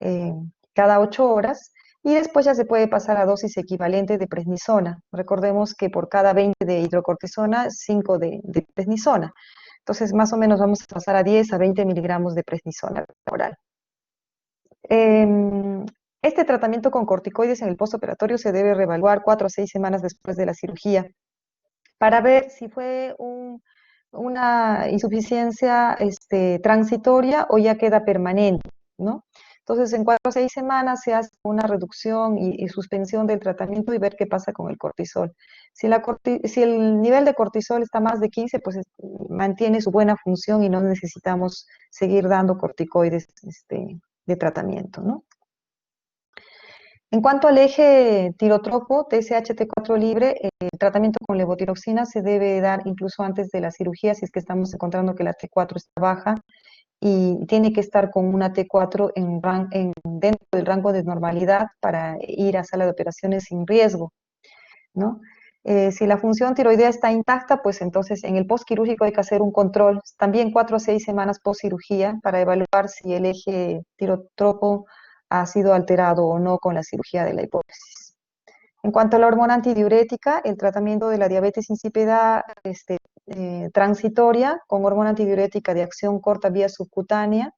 eh, cada 8 horas. Y después ya se puede pasar a dosis equivalente de prednisona. Recordemos que por cada 20 de hidrocortisona, 5 de prednisona. Entonces, más o menos vamos a pasar a 10 a 20 miligramos de prednisona oral. Este tratamiento con corticoides en el postoperatorio se debe reevaluar 4 a 6 semanas después de la cirugía para ver si fue una insuficiencia transitoria o ya queda permanente, ¿no? Entonces, en 4 a 6 semanas se hace una reducción y suspensión del tratamiento y ver qué pasa con el cortisol. Si el nivel de cortisol está más de 15, pues mantiene su buena función y no necesitamos seguir dando corticoides de tratamiento, ¿no? En cuanto al eje tirotropo, TSH-T4 libre, el tratamiento con levotiroxina se debe dar incluso antes de la cirugía si es que estamos encontrando que la T4 está baja y tiene que estar con una T4 dentro del rango de normalidad para ir a sala de operaciones sin riesgo, ¿no? Si la función tiroidea está intacta, pues entonces en el postquirúrgico hay que hacer un control, también 4 a 6 semanas post cirugía, para evaluar si el eje tirotropo ha sido alterado o no con la cirugía de la hipófisis. En cuanto a la hormona antidiurética, el tratamiento de la diabetes insípida transitoria con hormona antidiurética de acción corta vía subcutánea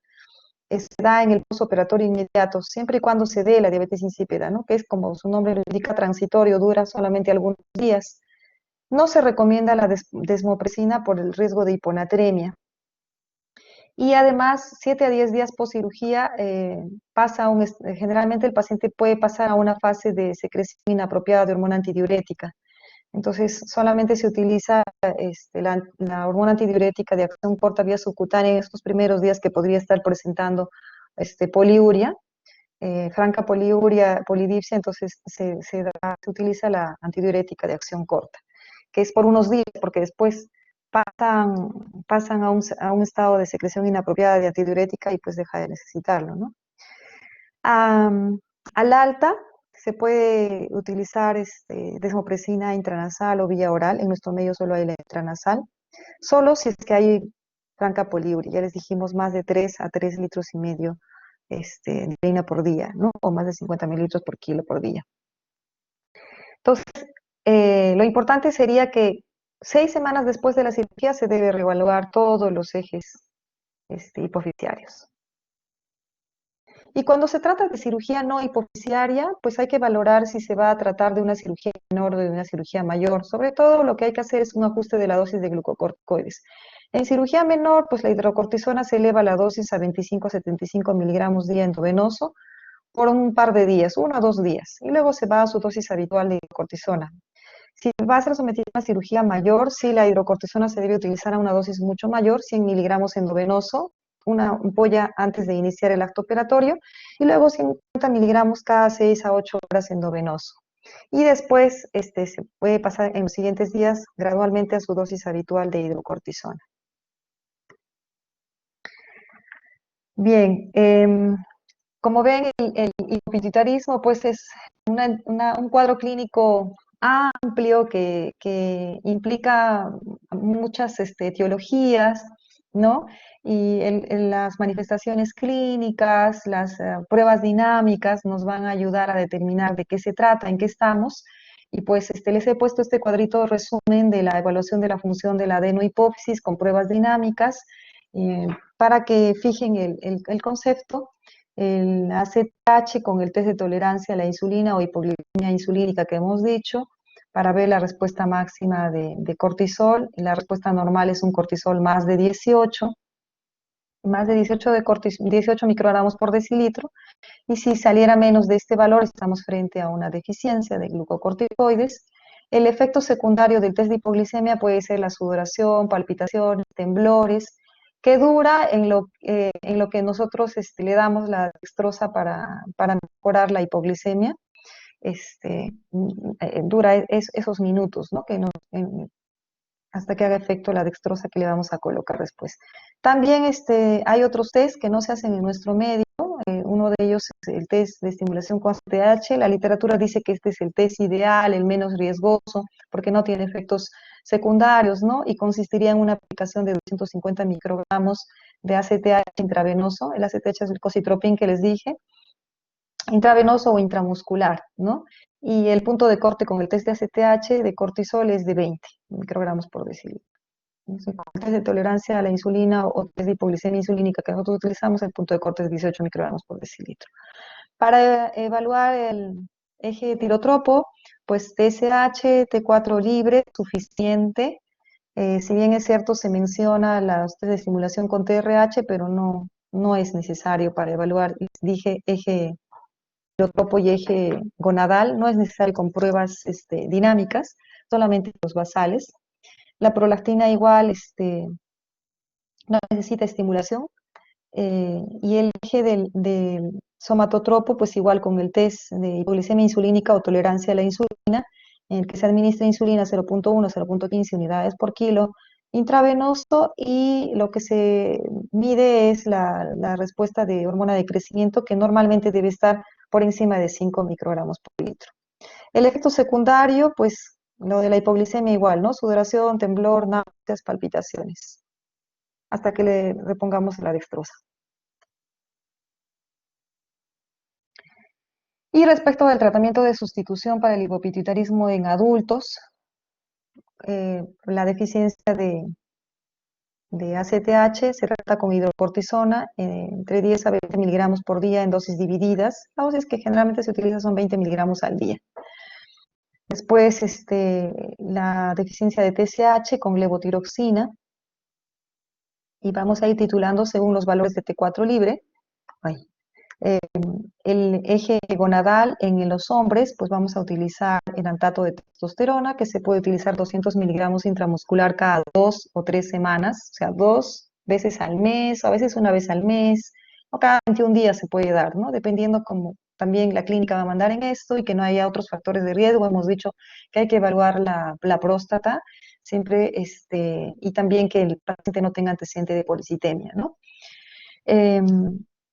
se da en el postoperatorio inmediato, siempre y cuando se dé la diabetes insípida, ¿no? Que es como su nombre lo indica, transitorio, dura solamente algunos días. No se recomienda la desmopresina por el riesgo de hiponatremia. Y además, 7 a 10 días post cirugía, generalmente el paciente puede pasar a una fase de secreción inapropiada de hormona antidiurética. Entonces, solamente se utiliza la hormona antidiurética de acción corta vía subcutánea en estos primeros días que podría estar presentando poliuria, franca poliuria, polidipsia, entonces se utiliza la antidiurética de acción corta, que es por unos días, porque después pasan a un estado de secreción inapropiada de antidiurética y pues deja de necesitarlo, ¿no? Al alta se puede utilizar desmopresina intranasal o vía oral. En nuestro medio solo hay la intranasal. Solo si es que hay franca poliuria. Ya les dijimos más de 3 a 3 litros y medio de orina por día, ¿no? O más de 50 mililitros por kilo por día. Entonces, lo importante sería que 6 semanas después de la cirugía se debe reevaluar todos los ejes hipofisiarios. Y cuando se trata de cirugía no hipofisiaria, pues hay que valorar si se va a tratar de una cirugía menor o de una cirugía mayor. Sobre todo lo que hay que hacer es un ajuste de la dosis de glucocorticoides. En cirugía menor, pues la hidrocortisona se eleva la dosis a 25 a 75 miligramos día endovenoso por un par de días, 1 o 2 días, y luego se va a su dosis habitual de hidrocortisona. Si va a ser sometido a una cirugía mayor, sí la hidrocortisona se debe utilizar a una dosis mucho mayor, 100 miligramos endovenoso, una ampolla antes de iniciar el acto operatorio, y luego 50 miligramos cada 6 a 8 horas endovenoso. Y después se puede pasar en los siguientes días gradualmente a su dosis habitual de hidrocortisona. Bien, como ven, el hipopituitarismo pues es un cuadro clínico amplio que implica muchas etiologías, ¿no? Y las manifestaciones clínicas, las pruebas dinámicas nos van a ayudar a determinar de qué se trata, en qué estamos. Y pues les he puesto este cuadrito de resumen de la evaluación de la función de la adenohipófisis con pruebas dinámicas para que fijen el concepto. El ACTH con el test de tolerancia a la insulina o hipoglicemia insulínica que hemos dicho, para ver la respuesta máxima de cortisol. La respuesta normal es un cortisol más de 18 18 microgramos por decilitro, y si saliera menos de este valor, estamos frente a una deficiencia de glucocorticoides. El efecto secundario del test de hipoglicemia puede ser la sudoración, palpitaciones, temblores, que dura en lo que nosotros le damos la dextrosa para mejorar la hipoglicemia. Dura esos minutos, ¿no? Hasta que haga efecto la dextrosa que le vamos a colocar después. También hay otros test que no se hacen en nuestro medio. Uno de ellos es el test de estimulación con ACTH. La literatura dice que este es el test ideal, el menos riesgoso, porque no tiene efectos secundarios, ¿no? Y consistiría en una aplicación de 250 microgramos de ACTH intravenoso. El ACTH es el cocitropín que les dije, intravenoso o intramuscular, ¿no? Y el punto de corte con el test de ACTH de cortisol es de 20 microgramos por decilitro. El test de tolerancia a la insulina o test de hipoglicemia insulínica que nosotros utilizamos, el punto de corte es 18 microgramos por decilitro. Para evaluar el eje tirotropo, pues TSH, T4 libre, suficiente. Si bien es cierto, se menciona las test de estimulación con TRH, pero no es necesario para evaluar. Dije eje tirotropo y eje gonadal, no es necesario con pruebas dinámicas, solamente los basales. La prolactina igual no necesita estimulación, y el eje somatotropo, pues igual con el test de hipoglicemia insulínica o tolerancia a la insulina, en el que se administra insulina 0.1, 0.15 unidades por kilo intravenoso, y lo que se mide es la respuesta de hormona de crecimiento, que normalmente debe estar por encima de 5 microgramos por litro. El efecto secundario, pues lo de la hipoglicemia igual, ¿no? Sudoración, temblor, náuseas, palpitaciones, hasta que le repongamos la dextrosa. Y respecto al tratamiento de sustitución para el hipopituitarismo en adultos, la deficiencia de ACTH se trata con hidrocortisona entre 10 a 20 miligramos por día en dosis divididas. La dosis que generalmente se utiliza son 20 miligramos al día. Después, la deficiencia de TSH con levotiroxina, y vamos a ir titulando según los valores de T4 libre. Ay. El eje gonadal en los hombres, pues vamos a utilizar enantato de testosterona, que se puede utilizar 200 miligramos intramuscular cada 2 o 3 semanas, o sea, 2 veces al mes, o a veces una vez al mes, o cada 21 días se puede dar, ¿no? Dependiendo como también la clínica va a mandar en esto y que no haya otros factores de riesgo. Hemos dicho que hay que evaluar la próstata siempre, y también que el paciente no tenga antecedente de policitemia, ¿no?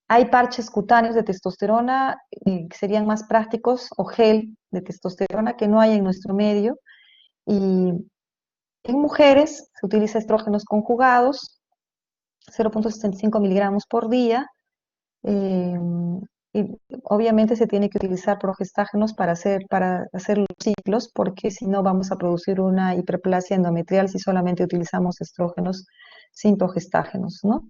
Hay parches cutáneos de testosterona que serían más prácticos, o gel de testosterona, que no hay en nuestro medio. Y en mujeres se utiliza estrógenos conjugados, 0.65 miligramos por día. eh, y obviamente se tiene que utilizar progestágenos para hacer los ciclos, porque si no vamos a producir una hiperplasia endometrial si solamente utilizamos estrógenos sin progestágenos, ¿no?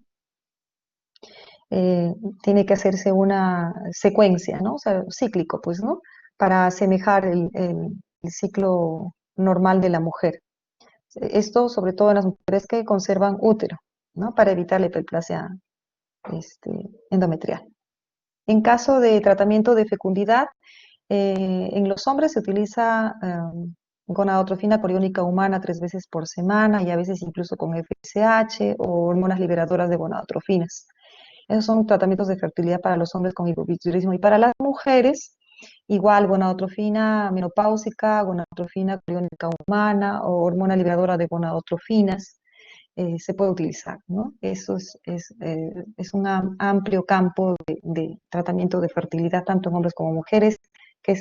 Tiene que hacerse una secuencia, ¿no? O sea, cíclico, pues, ¿no? Para asemejar el ciclo normal de la mujer. Esto sobre todo en las mujeres que conservan útero, ¿no? Para evitar la hiperplasia este, endometrial. En caso de tratamiento de fecundidad, en los hombres se utiliza gonadotrofina coriónica humana 3 veces por semana, y a veces incluso con FSH o hormonas liberadoras de gonadotrofinas. Esos son tratamientos de fertilidad para los hombres con hipopituitarismo. Y para las mujeres, igual gonadotrofina menopáusica, gonadotrofina coriónica humana o hormona liberadora de gonadotrofinas, se puede utilizar, ¿no? Eso es un amplio campo de tratamiento de fertilidad, tanto en hombres como mujeres, que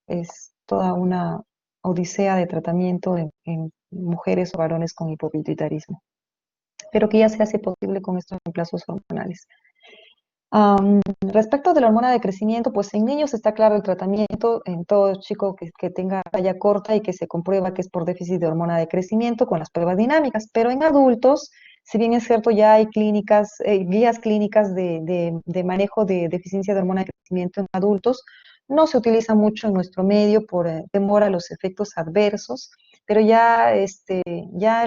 es toda una odisea de tratamiento en mujeres o varones con hipopituitarismo, pero que ya se hace posible con estos reemplazos hormonales. Respecto de la hormona de crecimiento, pues en niños está claro el tratamiento en todo chico que tenga talla corta y que se comprueba que es por déficit de hormona de crecimiento con las pruebas dinámicas. Pero en adultos, si bien es cierto, ya hay clínicas, guías clínicas de manejo de deficiencia de hormona de crecimiento en adultos, no se utiliza mucho en nuestro medio por temor a los efectos adversos, pero ya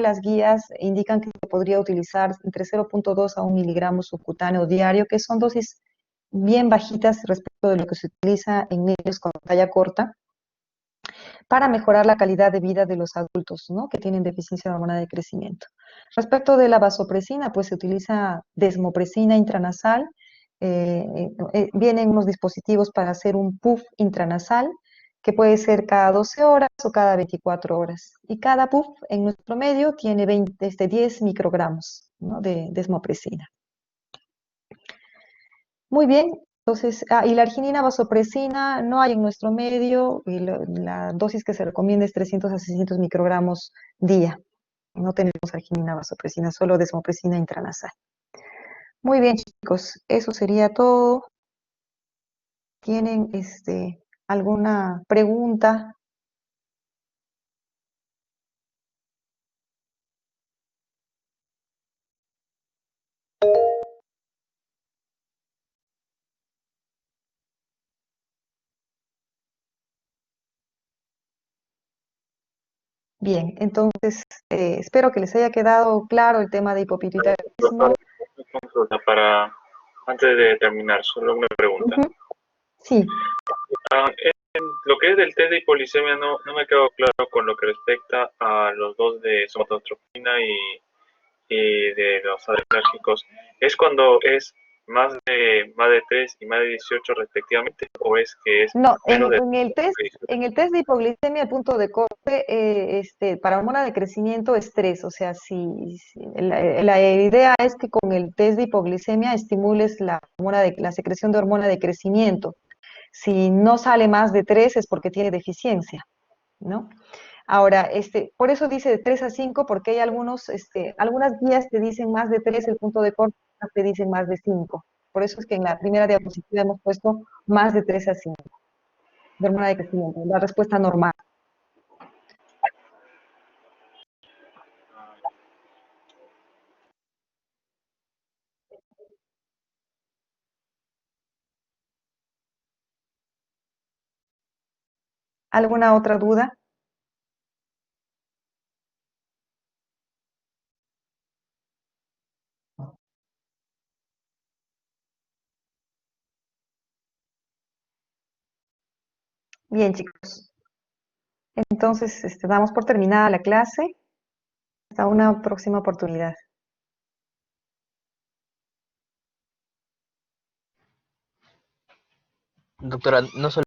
las guías indican que se podría utilizar entre 0.2 a 1 miligramo subcutáneo diario, que son dosis bien bajitas respecto de lo que se utiliza en niños con talla corta, para mejorar la calidad de vida de los adultos, ¿no?, que tienen deficiencia de hormona de crecimiento. Respecto de la vasopresina, pues se utiliza desmopresina intranasal. Vienen unos dispositivos para hacer un puff intranasal, que puede ser cada 12 horas o cada 24 horas. Y cada puff en nuestro medio tiene 10 microgramos, ¿no?, de desmopresina. Muy bien, entonces, y la arginina vasopresina no hay en nuestro medio, y la dosis que se recomienda es 300 a 600 microgramos día. No tenemos arginina vasopresina, solo desmopresina intranasal. Muy bien, chicos, eso sería todo. ¿Tienen alguna pregunta? Bien, entonces espero que les haya quedado claro el tema de hipopituitarismo. Consulta para, antes de terminar, solo una pregunta. Sí. En lo que es del test de hipoglicemia no me quedó claro con lo que respecta a los dos de somatotrofina y de los adrenérgicos. ¿Es cuando es más de 3 y más de 18 respectivamente, o es que es No, menos de en el test de hipoglicemia, el punto de corte para hormona de crecimiento es 3. O sea, la idea es que con el test de hipoglicemia estimules la secreción de hormona de crecimiento. Si no sale más de 3 es porque tiene deficiencia, ¿no? Ahora, por eso dice de 3 a 5, porque hay algunas guías te dicen más de 3 el punto de corte, otras te dicen más de 5. Por eso es que en la primera diapositiva hemos puesto más de 3 a 5 de hormona de crecimiento, la respuesta normal. ¿Alguna otra duda? Bien, chicos. Entonces, damos por terminada la clase. Hasta una próxima oportunidad. Doctora, no